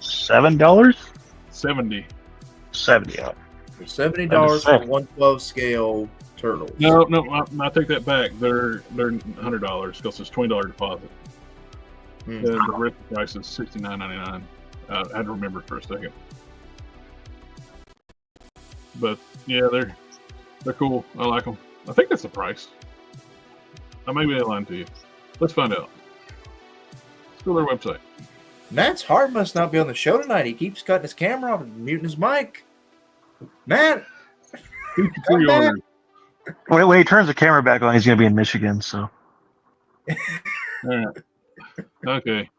$7? 70. 70. Yeah. $70 for 1/12 scale turtles. No, I take that back. They're $100 because it's $20 deposit. The rest price is $69.99. I had to remember for a second. But yeah, they're cool. I like them. I think that's the price. I may be lying to you. Let's find out. Let's go to their website. Matt's heart must not be on the show tonight. He keeps cutting his camera off and muting his mic. Matt! Pre-ordered. When he turns the camera back on, he's going to be in Michigan, so. All right. Okay.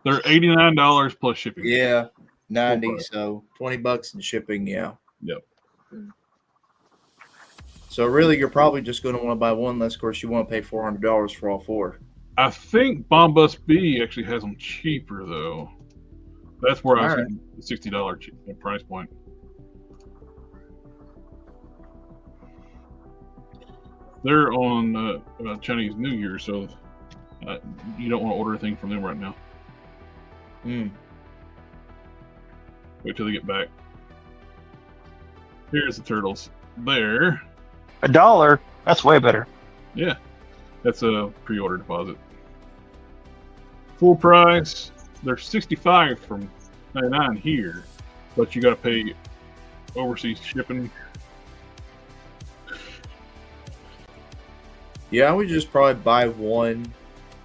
They're $89 plus shipping. Yeah, 90, so $20 in shipping, yeah. Yep. So really, you're probably just going to want to buy one, unless of course you want to pay $400 for all 4. I think Bombus B actually has them cheaper though. That's where I was All right. getting the $60 price point. They're on Chinese New Year, so you don't want to order anything from them right now. Wait till they get back. Here's the turtles. There. $1. That's way better. Yeah, that's a pre-order deposit. Full price. They're $65 from $99 here, but you got to pay overseas shipping. Yeah, I would just probably buy one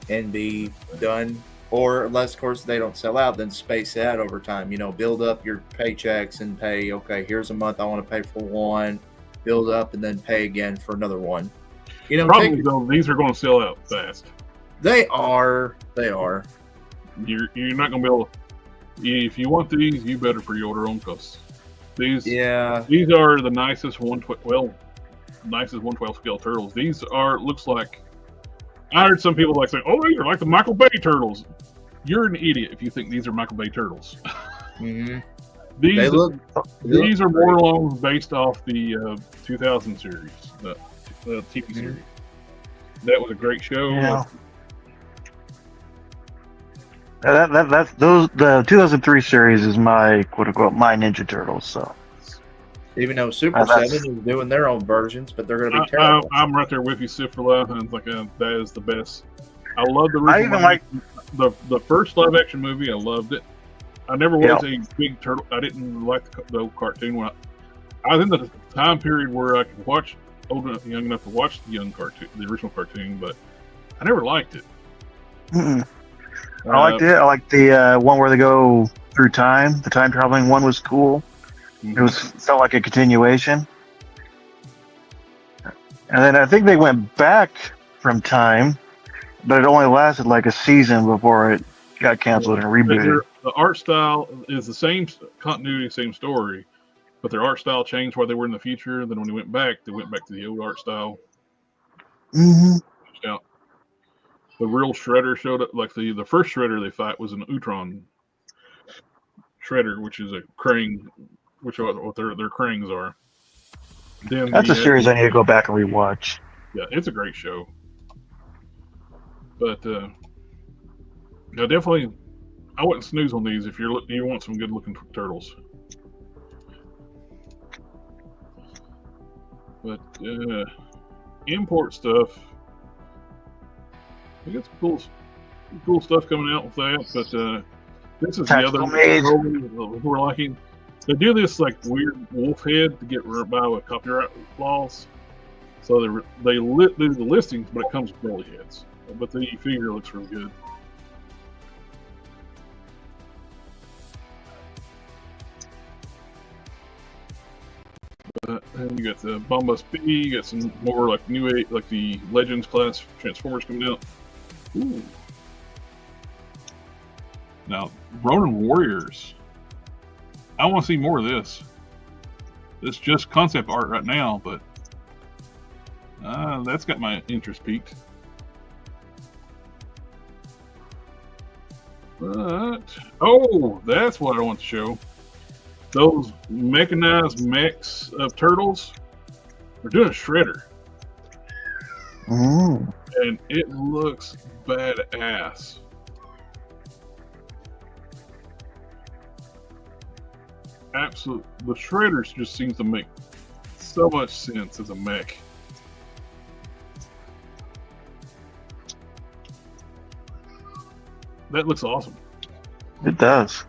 and be done. Or unless, of course, they don't sell out, then space it out over time. You know, build up your paychecks and pay, okay, here's a month I want to pay for one, build up, and then pay again for another one. You know, Probably though, these are going to sell out fast. They are. They are. You're not going to be able to, if you want these, you better pre-order them because these are the nicest 112 scale turtles. These are, looks like, I heard some people like saying, oh, these are like the Michael Bay turtles. You're an idiot if you think these are Michael Bay turtles. Mm-hmm. These are more along based off the 2000 series, the TV series. That was a great show. Yeah. The 2003 series is my quote unquote my Ninja Turtles. So even though Super 7 is doing their own versions, but they're going to be terrible. I'm right there with you, Sif, for life, and it's like that is the best. I love the original. I even the first live action movie. I loved it. I never was a big turtle. I didn't like the old cartoon. When I was in the time period where I could watch young enough to watch the original cartoon, but I never liked it. I liked it. I liked the one where they go through time. The time traveling one was cool. It felt like a continuation. And then I think they went back from time, but it only lasted like a season before it got canceled and rebooted. The art style is the same continuity, same story, but their art style changed while they were in the future. Then when they went back to the old art style. Yeah. The real Shredder showed up. Like the first Shredder they fight was an Utron Shredder, which is a Krang, which are what their Krangs are. Then that's a series I need to go back and rewatch. Yeah, it's a great show. But yeah, definitely, I wouldn't snooze on these if you want some good looking turtles. But import stuff, we got some cool stuff coming out with that. But this is Tactical the other we're liking. They do this like weird wolf head to get by with copyright laws. So they do the listings, but it comes with belly heads. But the figure looks really good. And you got the Bombus B, you got some more like new age, like the Legends class Transformers coming out. Ooh. Now, Ronin Warriors. I want to see more of this. It's just concept art right now, but that's got my interest peaked. But that's what I want to show. Those mechanized mechs of turtles are doing a shredder. And it looks badass. Absolutely. The shredders just seems to make so much sense as a mech. That looks awesome. It does.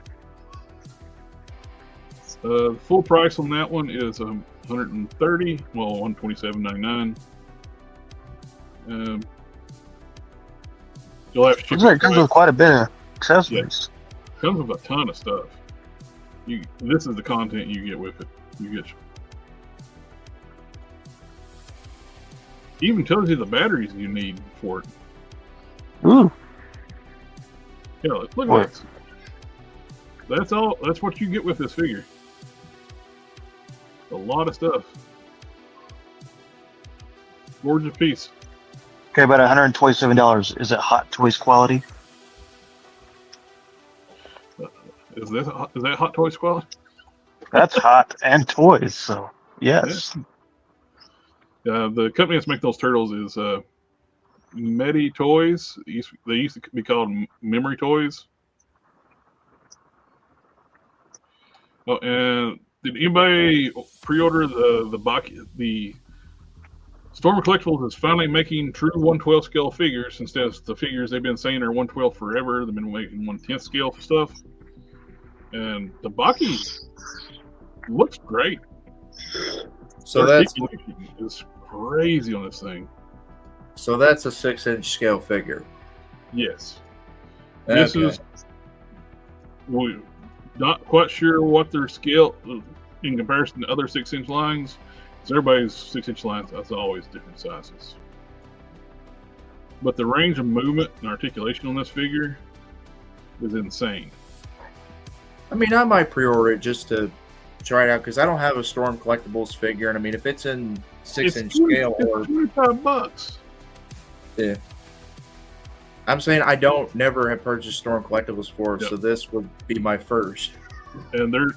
Full price on that one is $130. Well, $127.99. You'll have to check it comes with quite a bit of accessories. Yeah. Comes with a ton of stuff. This is the content you get with it. Even tells you the batteries you need for it. Ooh. Yeah, look at this. That's all. That's what you get with this figure. A lot of stuff. Gorgeous piece. Okay, but $127. Is it Hot Toys quality? Is that Hot Toys quality? That's hot and toys, so yes. The company that's making those turtles is Medi Toys. They used to be called Memory Toys. Oh, and did anybody pre-order the Storm Collectibles is finally making true 1/12 scale figures instead of the figures they've been saying are 1/12 forever. They've been making 1/10 scale stuff. And the Baki looks great. So that's is crazy on this thing. So that's a 6-inch scale figure. Yes. Okay. This is we're not quite sure what their scale in comparison to other 6-inch lines. Because everybody's 6-inch lines is always different sizes. But the range of movement and articulation on this figure is insane. I mean, I might pre-order it just to try it out because I don't have a Storm Collectibles figure, and I mean, if it's in 6-inch scale, or $25. yeah, I'm saying I never have purchased Storm Collectibles before, so this would be my first. And they're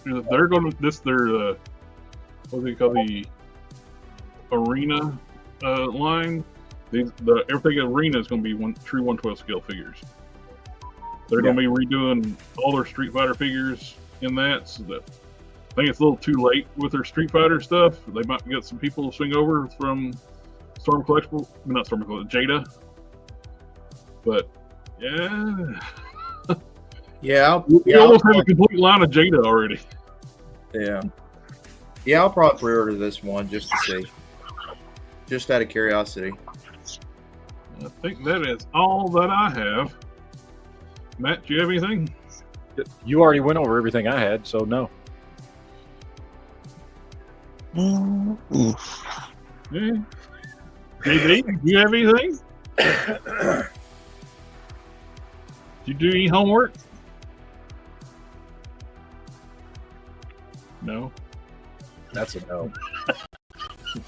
going to their what do they call the arena line? Everything arena is going to be true 1/12 scale figures. They're going to be redoing all their Street Fighter figures in that. So that I think it's a little too late with their Street Fighter stuff. They might get some people to swing over from Storm Collectible, not Storm Collectible, Jada. But yeah, Yeah, we almost have a complete line of Jada already. Yeah, I'll probably pre-order this one just to see, just out of curiosity. I think that is all that I have. Matt, do you have anything? You already went over everything I had, so no. Yeah. JB, do you have anything? Did you do any homework? No. That's a no.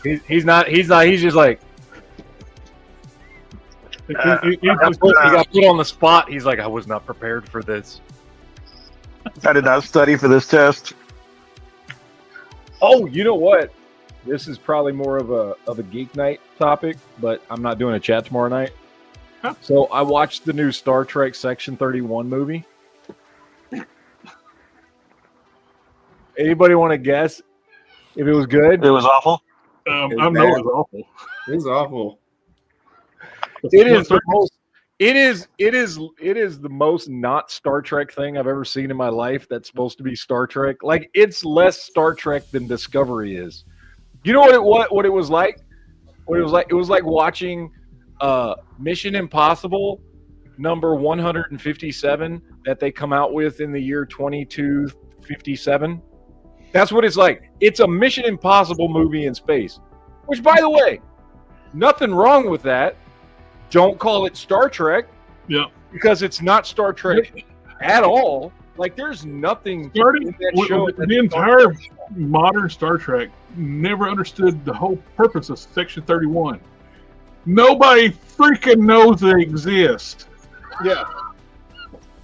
He's not. He's just like. He got put on the spot. He's like, I was not prepared for this. I did not study for this test. Oh, you know what? This is probably more of a geek night topic, but I'm not doing a chat tomorrow night. Huh? So I watched the new Star Trek Section 31 movie. Anybody want to guess if it was good? It was awful. I know it was awful. It was awful. It is the most. It is the most not Star Trek thing I've ever seen in my life. That's supposed to be Star Trek. Like, it's less Star Trek than Discovery is. You know what it was like? What it was like? It was like watching Mission Impossible number 157 that they come out with in the year 2257. That's what it's like. It's a Mission Impossible movie in space. Which, by the way, nothing wrong with that. Don't call it Star Trek. Yeah. Because it's not Star Trek at all. Like, there's nothing in that show. The entire modern Star Trek never understood the whole purpose of Section 31. Nobody freaking knows they exist. Yeah.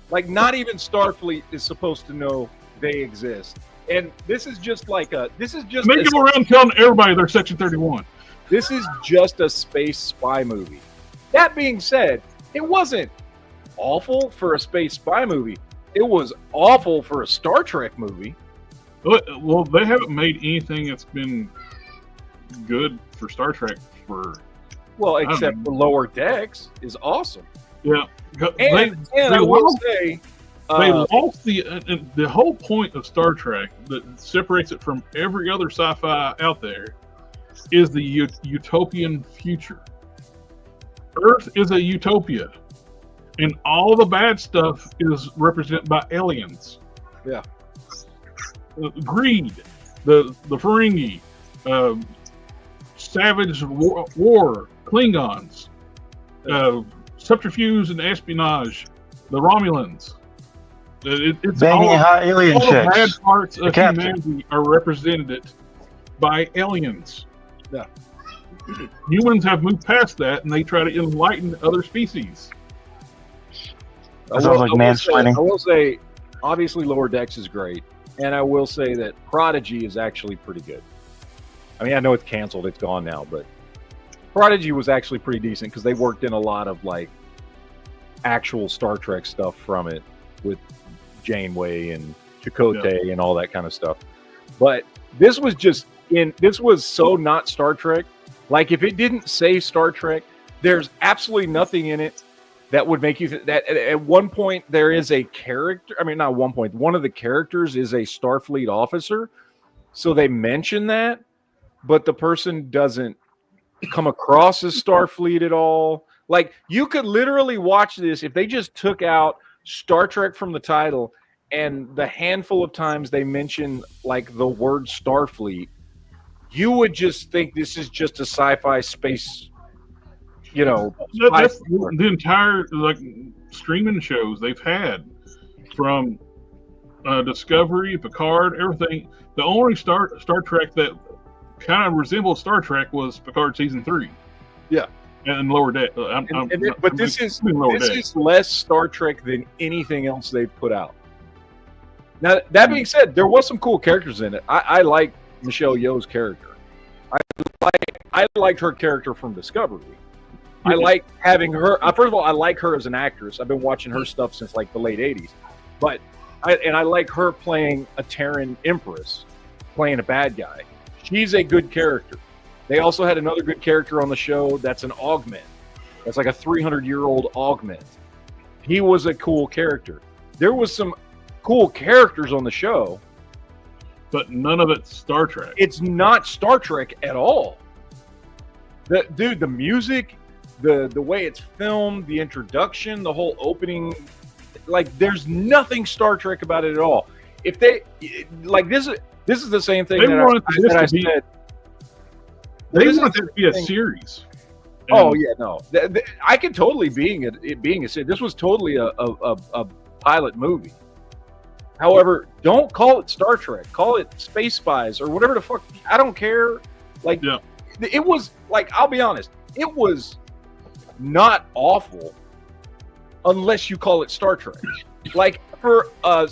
Like, not even Starfleet is supposed to know they exist. And this is just like They go around telling everybody they're Section 31. This is just a space spy movie. That being said, it wasn't awful for a space spy movie. It was awful for a Star Trek movie. Well, they haven't made anything that's been good for Star Trek for... Well, except for Lower Decks is awesome. Yeah. And I will say... They lost the whole point of Star Trek that separates it from every other sci-fi out there is the utopian future. Earth is a utopia, and all the bad stuff is represented by aliens. Yeah. Greed, the Ferengi, savage war, Klingons, subterfuge and espionage, the Romulans. It's Banging hot alien all the bad chicks. parts of humanity are represented by aliens. Yeah. Humans have moved past that, and they try to enlighten other species. That sounds like mansplaining. I will say, obviously, Lower Decks is great, and I will say that Prodigy is actually pretty good. I mean, I know it's canceled; it's gone now, but Prodigy was actually pretty decent because they worked in a lot of like actual Star Trek stuff from it with Janeway and Chakotay and all that kind of stuff. But this was this was so not Star Trek. Like, if it didn't say Star Trek, there's absolutely nothing in it that would make you that at one point there is a character. I mean, not one point. One of the characters is a Starfleet officer, so they mention that, but the person doesn't come across as Starfleet at all. Like, you could literally watch this if they just took out Star Trek from the title, and the handful of times they mention like the word Starfleet, you would just think this is just a sci-fi space, you know. That's the entire like streaming shows they've had, from Discovery, Picard, everything. The only Star Trek that kind of resembled Star Trek was Picard season 3. Yeah, and Lower Deck. But this is less Star Trek than anything else they've put out. Now, that being said, there was some cool characters in it. I like Michelle Yeoh's character. I liked her character from Discovery. I like having her. First of all, I like her as an actress. I've been watching her stuff since like the late '80s. But I like her playing a Terran Empress, playing a bad guy. She's a good character. They also had another good character on the show that's an augment. That's like a 300-year-old augment. He was a cool character. There was some cool characters on the show, but none of it's Star Trek. It's not Star Trek at all. The music, the way it's filmed, the introduction, the whole opening, like, there's nothing Star Trek about it at all. If they like this is the same thing that I said. They want it to be a series. Oh yeah, no, I could totally it being a series. This was totally a pilot movie. However, don't call it Star Trek. Call it Space Spies or whatever the fuck. I don't care. Like, it was like, I'll be honest, it was not awful unless you call it Star Trek. Like, for a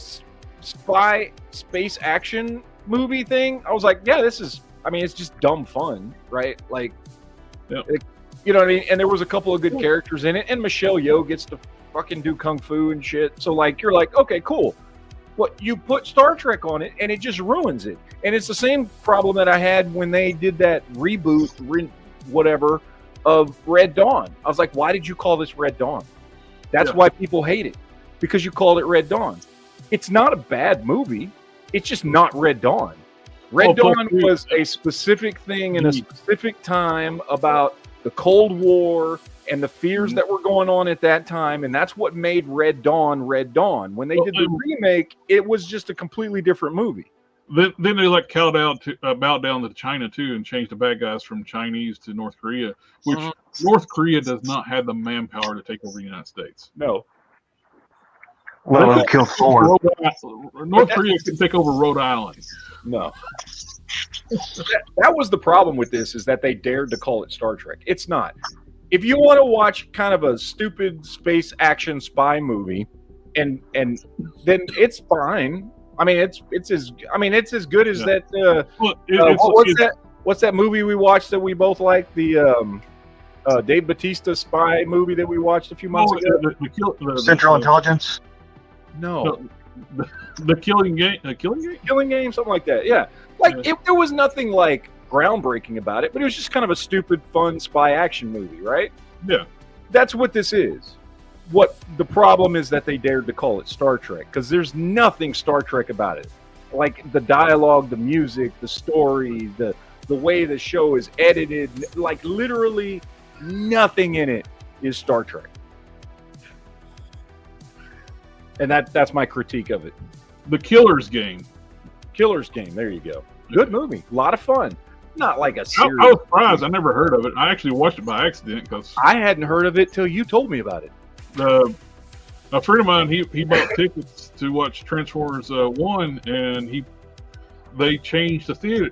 spy space action movie thing, I was like, yeah, this is. I mean, it's just dumb fun, right? Like, you know what I mean? And there was a couple of good characters in it, and Michelle Yeoh gets to fucking do kung fu and shit. So, like, you're like, okay, cool. But you put Star Trek on it, and it just ruins it. And it's the same problem that I had when they did that reboot, whatever, of Red Dawn. I was like, why did you call this Red Dawn? That's why people hate it, because you called it Red Dawn. It's not a bad movie. It's just not Red Dawn. Red Dawn was a specific thing in a specific time about the Cold War and the fears that were going on at that time, and that's what made Red Dawn Red Dawn. When they did the remake, it was just a completely different movie. Then they like bowed down to China too, and changed the bad guys from Chinese to North Korea, which North Korea does not have the manpower to take over the United States. No. Well, kill Thor. North Korea can take over Rhode Island. No. That was the problem with this, is that they dared to call it Star Trek. It's not. If you want to watch kind of a stupid space action spy movie, and then it's fine. I mean, it's as good as that. What's that movie we watched that we both liked? The Dave Bautista spy movie that we watched a few months ago. Central Intelligence. No. The Killing Game. Killing Game, something like that. Yeah. Like, there was nothing like groundbreaking about it, but it was just kind of a stupid, fun spy action movie, right? Yeah. That's what this is. What the problem is that they dared to call it Star Trek, because there's nothing Star Trek about it. Like, the dialogue, the music, the story, the way the show is edited, like, literally nothing in it is Star Trek. And that's my critique of it. The Killer's Game. Killer's Game, there you go. Good movie. A lot of fun. Not like a series. I was surprised. I never heard of it. I actually watched it by accident because I hadn't heard of it till you told me about it. A friend of mine, he bought tickets to watch Transformers 1, and they changed the theater,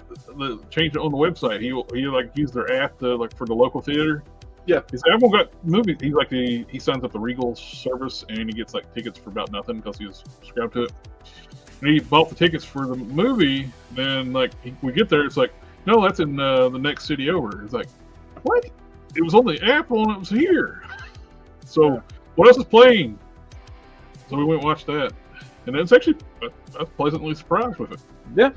changed it on the website. He like used their app to like for the local theater. Yeah. He said everyone got movies. He signs up the Regal service and he gets like tickets for about nothing because he was subscribed to it. And he bought the tickets for the movie. Then like we get there, it's like, no, that's in the next city over. It's like, what? It was on the app when it was here. So what else is playing? So we went and watched that, and it's actually I was pleasantly surprised with it. Yeah.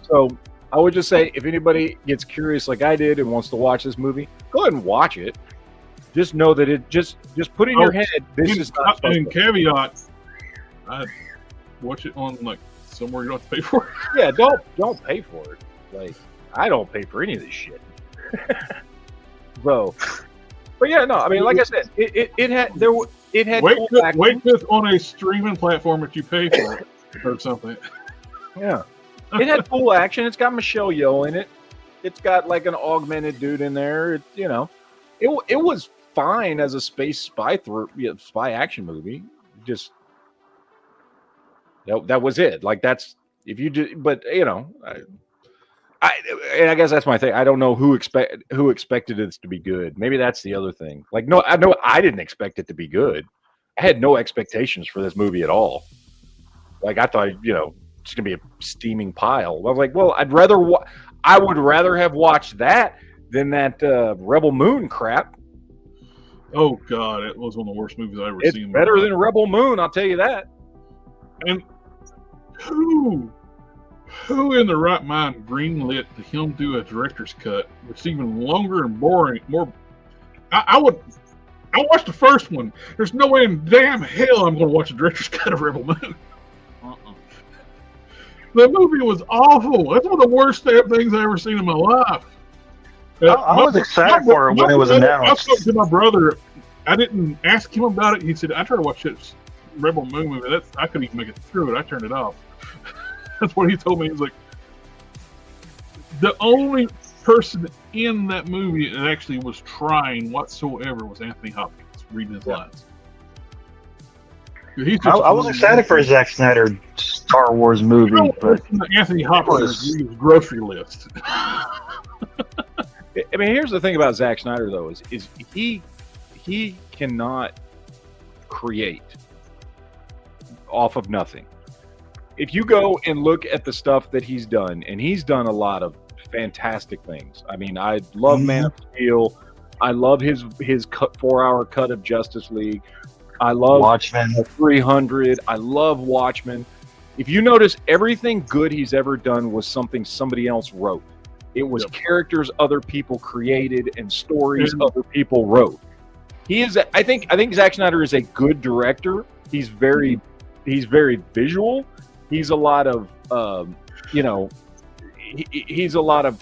So I would just say, if anybody gets curious like I did and wants to watch this movie, go ahead and watch it. Just know that it just put in your head, this is not. And caveat, I'd watch it on like somewhere you don't have to pay for it. Yeah, don't pay for it. Like, I don't pay for any of this shit. So, but yeah, no, I mean, like I said, it had wait this on a streaming platform that you pay for it or something. Yeah, it had full action. It's got Michelle Yeoh in it. It's got like an augmented dude in there. It was fine as a space spy action movie. Just that was it. Like, that's if you do, but I guess that's my thing. I don't know who expected it to be good. Maybe that's the other thing. Like, no, I know I didn't expect it to be good. I had no expectations for this movie at all. Like, I thought, it's gonna be a steaming pile. I was like, well, I would rather have watched that than that Rebel Moon crap. Oh God, it was one of the worst movies I ever It's seen. It's better than Rebel Moon, I'll tell you that. And who in the right mind greenlit to him do a director's cut, which is even longer and boring? I watched the first one. There's no way in damn hell I'm going to watch a director's cut of Rebel Moon. The movie was awful. That's one of the worst damn things I ever seen in my life. I was excited for it when it was announced. I spoke to my brother. I didn't ask him about it. He said, I tried to watch this Rebel Moon movie. I couldn't even make it through it. I turned it off. That's what he told me. He's like, the only person in that movie that actually was trying whatsoever was Anthony Hopkins reading his lines. I was excited for a Zack Snyder Star Wars movie, but Anthony Hopkins' grocery list. I mean, here's the thing about Zack Snyder, though, is he cannot create off of nothing. If you go and look at the stuff that he's done, and he's done a lot of fantastic things. I mean, I love Man of Steel. I love his 4-hour cut of Justice League. I love Watchmen. 300. I love Watchmen. If you notice, everything good he's ever done was something somebody else wrote. It was characters other people created and stories other people wrote. I think Zack Snyder is a good director. He's very visual. He's a lot of he's a lot of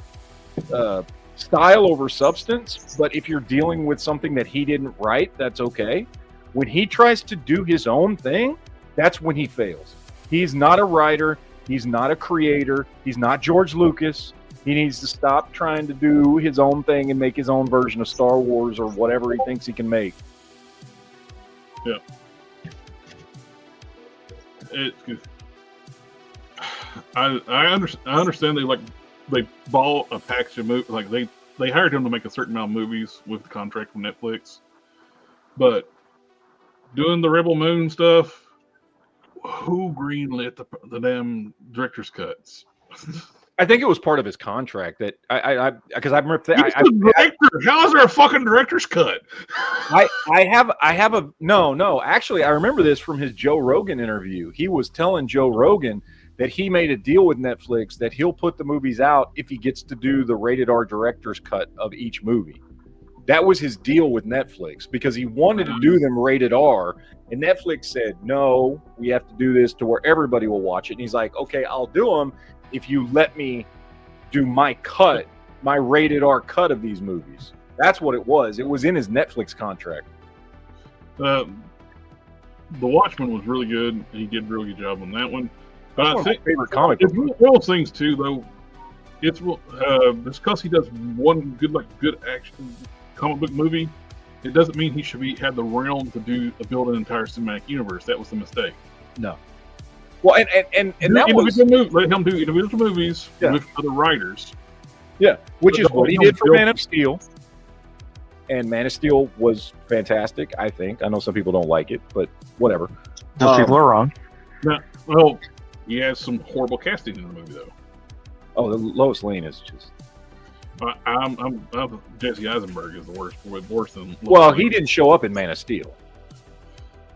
style over substance. But if you're dealing with something that he didn't write, that's okay. When he tries to do his own thing, that's when he fails. He's not a writer. He's not a creator. He's not George Lucas. He needs to stop trying to do his own thing and make his own version of Star Wars or whatever he thinks he can make. Yeah. It's good. I understand they bought a package of movies. Like they hired him to make a certain amount of movies with the contract from Netflix, but doing the Rebel Moon stuff, who greenlit the damn director's cuts? I think it was part of his contract that because I remember how is there a fucking director's cut? I have a no. Actually, I remember this from his Joe Rogan interview. He was telling Joe Rogan that he made a deal with Netflix that he'll put the movies out if he gets to do the rated R director's cut of each movie. That was his deal with Netflix because he wanted to do them rated R, and Netflix said, no, we have to do this to where everybody will watch it. And he's like, okay, I'll do them if you let me do my cut, my rated R cut of these movies. That's what it was. It was in his Netflix contract. The Watchmen was really good. He did a really good job on that one. But That's I one think of my favorite comic it's one of those things too, though. It's because he does one good action comic book movie. It doesn't mean he should have the realm to build an entire cinematic universe. That was the mistake. No. Well, and that was let him do individual movies with other writers. Yeah, which is what he did for Bill- Man of Steel. And Man of Steel was fantastic, I think. I know some people don't like it, but whatever. Those people are wrong. Well, he has some horrible casting in the movie, though. Oh, the Lois Lane is just. I'm Jesse Eisenberg is the worst. Worse than. Well, he didn't show up in Man of Steel.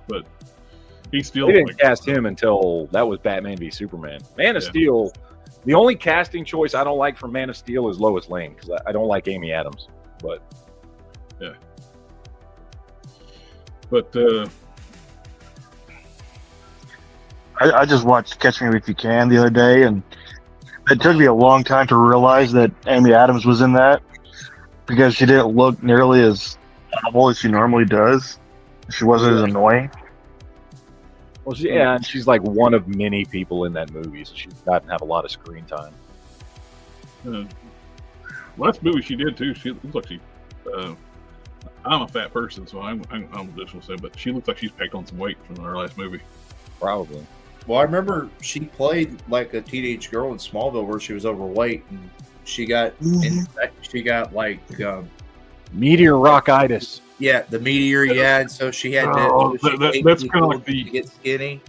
But he still. They didn't cast him until that was Batman v Superman. Man of Steel. The only casting choice I don't like from Man of Steel is Lois Lane because I don't like Amy Adams. But yeah. But I just watched Catch Me If You Can the other day, and it took me a long time to realize that Amy Adams was in that because she didn't look nearly as awful as she normally does. She wasn't as annoying. well, and she's like one of many people in that movie, so she doesn't have a lot of screen time. last movie she did too. She looks like she. I'm a fat person, so I'm just gonna say, but she looks like she's packed on some weight from her last movie. Probably. Well, I remember she played like a teenage girl in Smallville where she was overweight, and she got like Meteor rockitis. yeah, the meteor, and so she had That's kind of like to get skinny.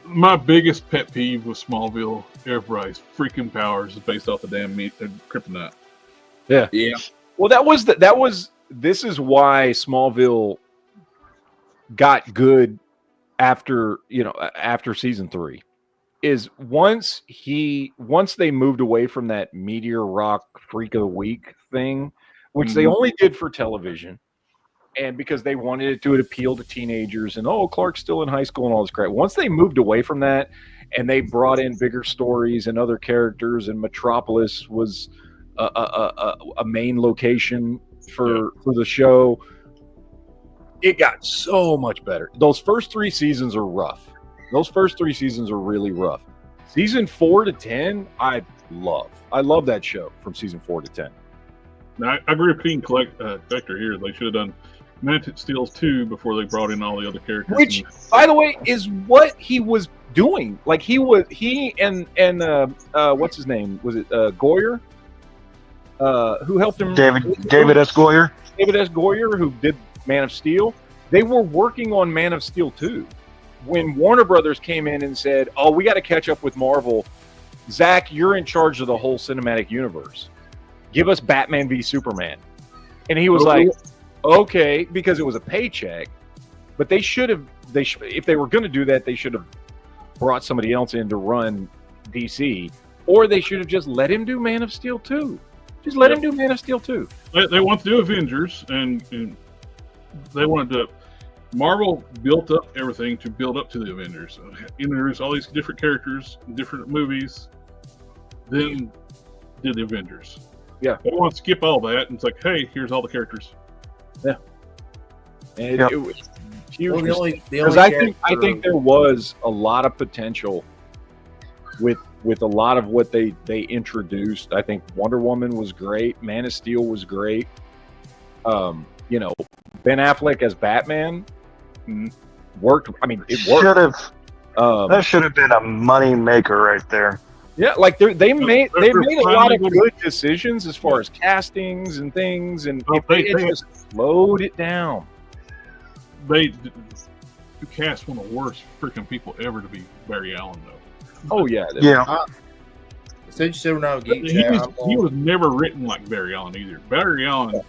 My biggest pet peeve with Smallville, everybody's freaking powers is based off the damn kryptonite. Yeah. Well, this is why Smallville got good after season 3. Is once they moved away from that meteor rock freak of the week thing, which they only did for television, and because they wanted to appeal to teenagers, and Clark's still in high school and all this crap. Once they moved away from that, and they brought in bigger stories and other characters, and Metropolis was a main location for the show, it got so much better. Those first 3 seasons are rough. Those first 3 seasons are really rough. Season 4 to 10, I love that show from season 4 to 10. Now, I agree with Quinn Collector here. They should have done Man of Steel 2 before they brought in all the other characters. Which, by the way, is what he was doing. Like he and what's his name? Was it Goyer? Who helped him? David S. Goyer. David S. Goyer, who did Man of Steel. They were working on Man of Steel 2 when Warner Brothers came in and said, "Oh, we got to catch up with Marvel. Zach, you're in charge of the whole cinematic universe. Give us Batman v Superman." And he was like, "Okay," because it was a paycheck. But they should have. If they were going to do that, they should have brought somebody else in to run DC, or they should have just let him do Man of Steel 2. Just let him do Man of Steel 2. They want to do Avengers, and they wanted to. Marvel built up everything to build up to the Avengers. Introduced all these different characters, different movies, then did the Avengers. Yeah. They want to skip all that, and it's like, hey, here's all the characters. Yeah. And it was huge. Well, the only I think there was a lot of potential with a lot of what they introduced. I think Wonder Woman was great. Man of Steel was great. Ben Affleck as Batman worked. I mean, it worked. That should have been a money maker right there. Yeah, like they made a lot of good decisions as far as castings and things, and they just slowed it down. They cast one of the worst freaking people ever to be Barry Allen, though. Oh yeah. Since you said we're not geek, he was never written like Barry Allen either. Barry Allen.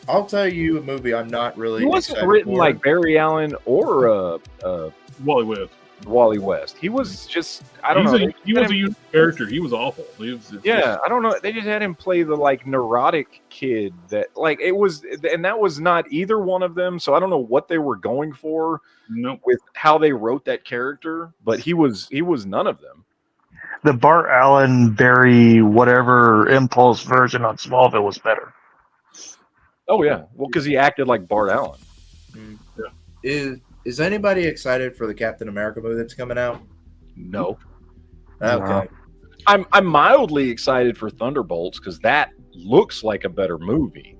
I'll tell you a movie I'm not really. He wasn't written like Barry Allen or Wally West. Wally West. He was just I don't know. He was a unique character. He was awful. I don't know. They just had him play the like neurotic kid that like it was, and that was not either one of them. So I don't know what they were going for with how they wrote that character, but he was none of them. The Bart Allen, Barry, whatever Impulse version on Smallville was better. Oh yeah, well because he acted like Bart Allen. Yeah. Is anybody excited for the Captain America movie that's coming out? No. Okay. I'm mildly excited for Thunderbolts because that looks like a better movie.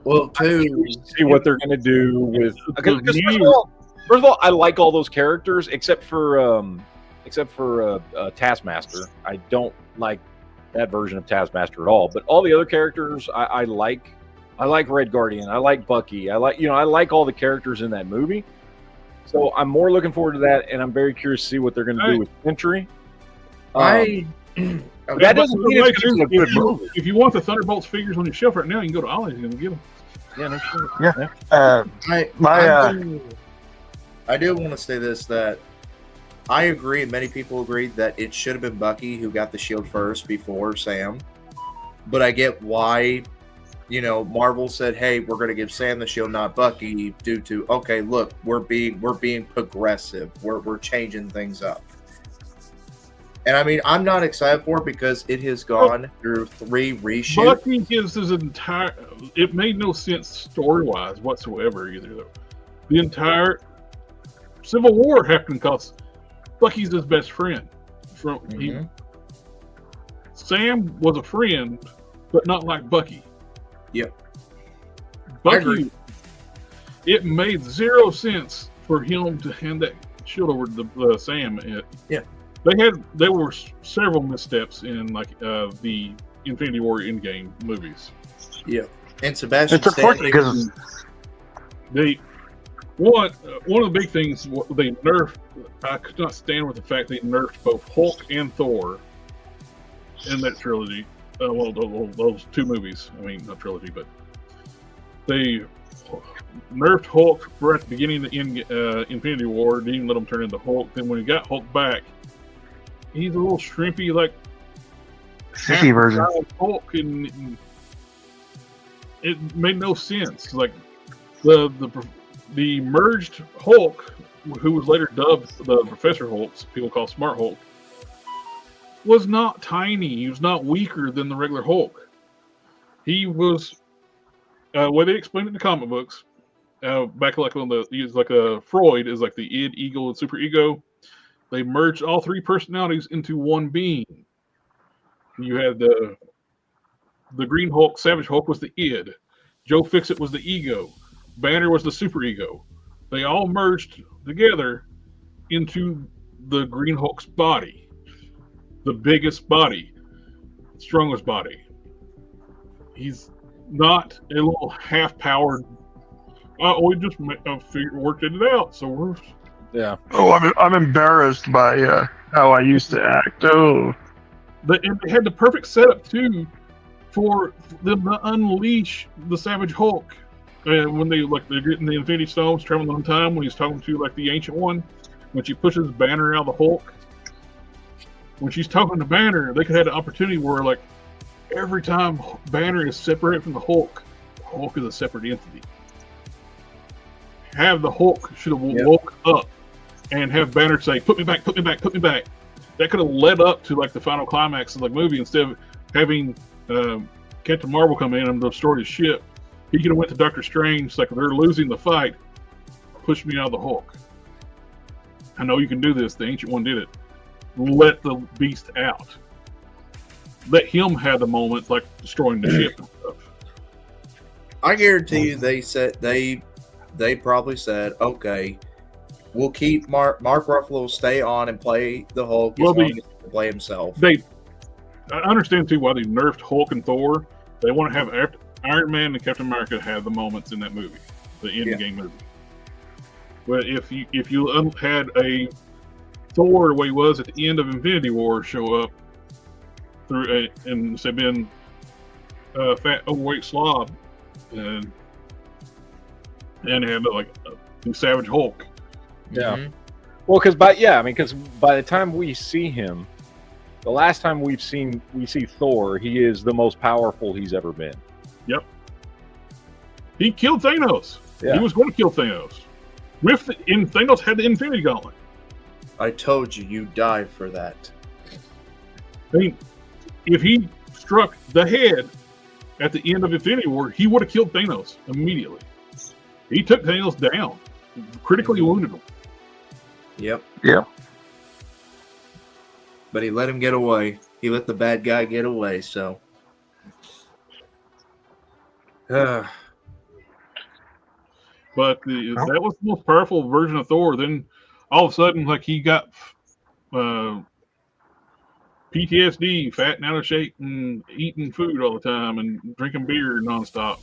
Well, too, see what they're going to do with. Because First of all, I like all those characters except for Taskmaster. I don't like that version of Taskmaster at all. But all the other characters, I like. I like Red Guardian. I like Bucky. I like all the characters in that movie. So I'm more looking forward to that, and I'm very curious to see what they're going to do with Sentry. Okay. That doesn't mean it's going to be a good movie. If you want the Thunderbolts figures on your shelf right now, you can go to Ollie's and get them. Yeah, no shit. Yeah. I do want to say this, that I agree, and many people agreed that it should have been Bucky who got the shield first before Sam. But I get why, Marvel said, "Hey, we're going to give Sam the shield, not Bucky," due to, okay, look, we're being progressive. We're changing things up. And I mean, I'm not excited for it because it has gone through 3 reshoots. Bucky gives his entire. It made no sense story wise whatsoever either, though. The entire Civil War happened because Bucky's his best friend. Sam was a friend, but not like Bucky. Yep. Bucky. It made 0 sense for him to hand that shield over to Sam. Yeah. There were several missteps in the Infinity War Endgame movies. Yeah, and Sebastian. It's unfortunate because one of the big things they nerfed. I could not stand with the fact they nerfed both Hulk and Thor in that trilogy. Those 2 movies. I mean, not trilogy, but they nerfed Hulk right at the beginning of the Infinity War. Didn't even let him turn into Hulk. Then when he got Hulk back, he's a little shrimpy, like sissy version Hulk, and it made no sense. Like the merged Hulk, who was later dubbed the Professor Hulk, people call Smart Hulk, was not tiny. He was not weaker than the regular Hulk. He was, way they explained it in the comic books, back like on he's like a Freud is like the id, ego, and super ego. They merged all 3 personalities into one being. You had the Green Hulk, Savage Hulk was the id. Joe Fixit was the ego. Banner was the super ego. They all merged together into the Green Hulk's body. The biggest body. Strongest body. He's not a little half-powered. We just worked it out, so we're... Yeah. Oh, I'm embarrassed by how I used to act. Oh. And they had the perfect setup, too, for them to unleash the Savage Hulk. And when they're getting the Infinity Stones, traveling on time, when he's talking to the Ancient One, when she pushes Banner out of the Hulk, when she's talking to Banner, they could have the opportunity where every time Banner is separated from the Hulk is a separate entity. Have the Hulk should have woke up and have Banner say, "Put me back, put me back, put me back." That could have led up to the final climax of the movie. Instead of having Captain Marvel come in and destroy his ship, he could have went to Doctor Strange, they're losing the fight. Push me out of the Hulk. I know you can do this. The Ancient One did it. Let the beast out. Let him have the moments like destroying the ship and stuff. I guarantee you, they probably said, "Okay, we'll keep Mark Ruffalo stay on and play the Hulk as long as he can play himself." I understand too why they nerfed Hulk and Thor. They want to have Iron Man and Captain America have the moments in that movie, the Endgame movie. But if you had a Thor the way he was at the end of Infinity War show up and say been a fat overweight slob and had a Savage Hulk. Yeah. Mm-hmm. Well, because by the time we see him, the last time we see Thor, he is the most powerful he's ever been. Yep. He killed Thanos. Yeah. He was going to kill Thanos. Thanos had the Infinity Gauntlet. I told you, you die for that. I mean, if he struck the head at the end of Infinity War, he would have killed Thanos immediately. He took Thanos down, critically wounded him. Yep. Yeah. But he let him get away. He let the bad guy get away, so. But that was the most powerful version of Thor. Then all of a sudden, like he got PTSD, fat and out of shape, and eating food all the time, and drinking beer nonstop.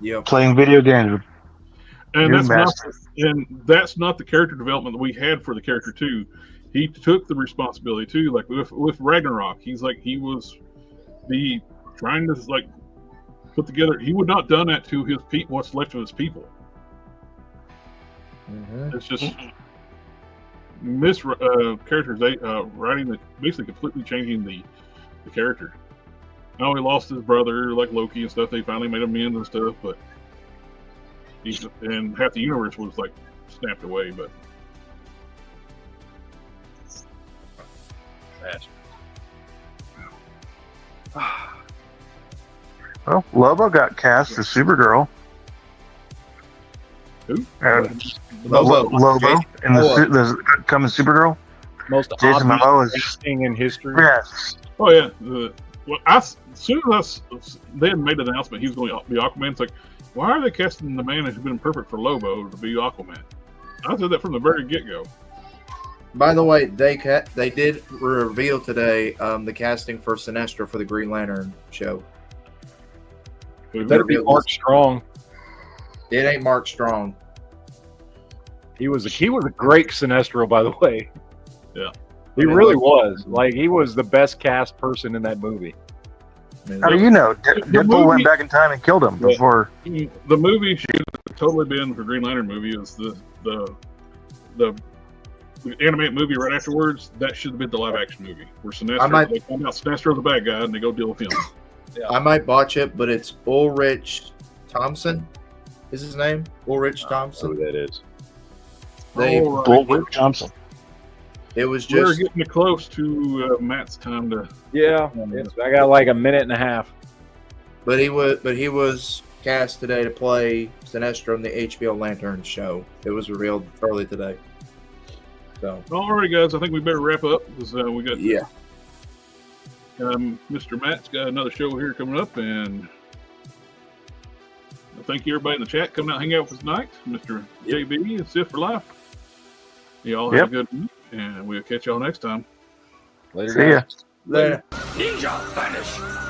Yeah. Playing video games. And Master. that's not the character development that we had for the character too. He took the responsibility too. Like with Ragnarok, he was trying to like put together. He would not done that to his people. What's left of his people. Mm-hmm. It's just characters writing that basically completely changing the character. Now he lost his brother like Loki and stuff. They finally made amends and stuff, but and half the universe was like snapped away. But Well, Lobo got cast as Supergirl. who? Lobo in the coming Supergirl. Most Jason obvious Momoa is casting in history. yes. Oh yeah. As soon as they had made an announcement he was going to be Aquaman, it's like, why are they casting the man who's been perfect for Lobo to be Aquaman? I said that from the very get-go. By the way, they did reveal today the casting for Sinestro for the Green Lantern show. Better be Mark Strong. It ain't Mark Strong. He was a great Sinestro, by the way. Yeah. He really was. Like, he was the best cast person in that movie. How do you know? Deadpool went back in time and killed him before. The movie should have totally been for Green Lantern movie is the animated movie right afterwards. That should have been the live action movie where Sinestro, they find out Sinestro's the bad guy and they go deal with him. Yeah. I might botch it, but it's Ulrich Thompson. Is his name Ulrich Thompson? Who that is? Ulrich Thompson. It was We're just getting close to Matt's time to. Yeah, I got like a minute and a half. But he was cast today to play Sinestro in the HBO Lantern show. It was revealed early today. So, Alrighty, guys, I think we better wrap up because we got Mr. Matt's got another show here coming up, and thank you everybody in the chat coming out and hang out with us tonight. Mr. JB and Sif for Life. Y'all have a good week, and we'll catch y'all next time. Later, See ya. later. Ninja vanish.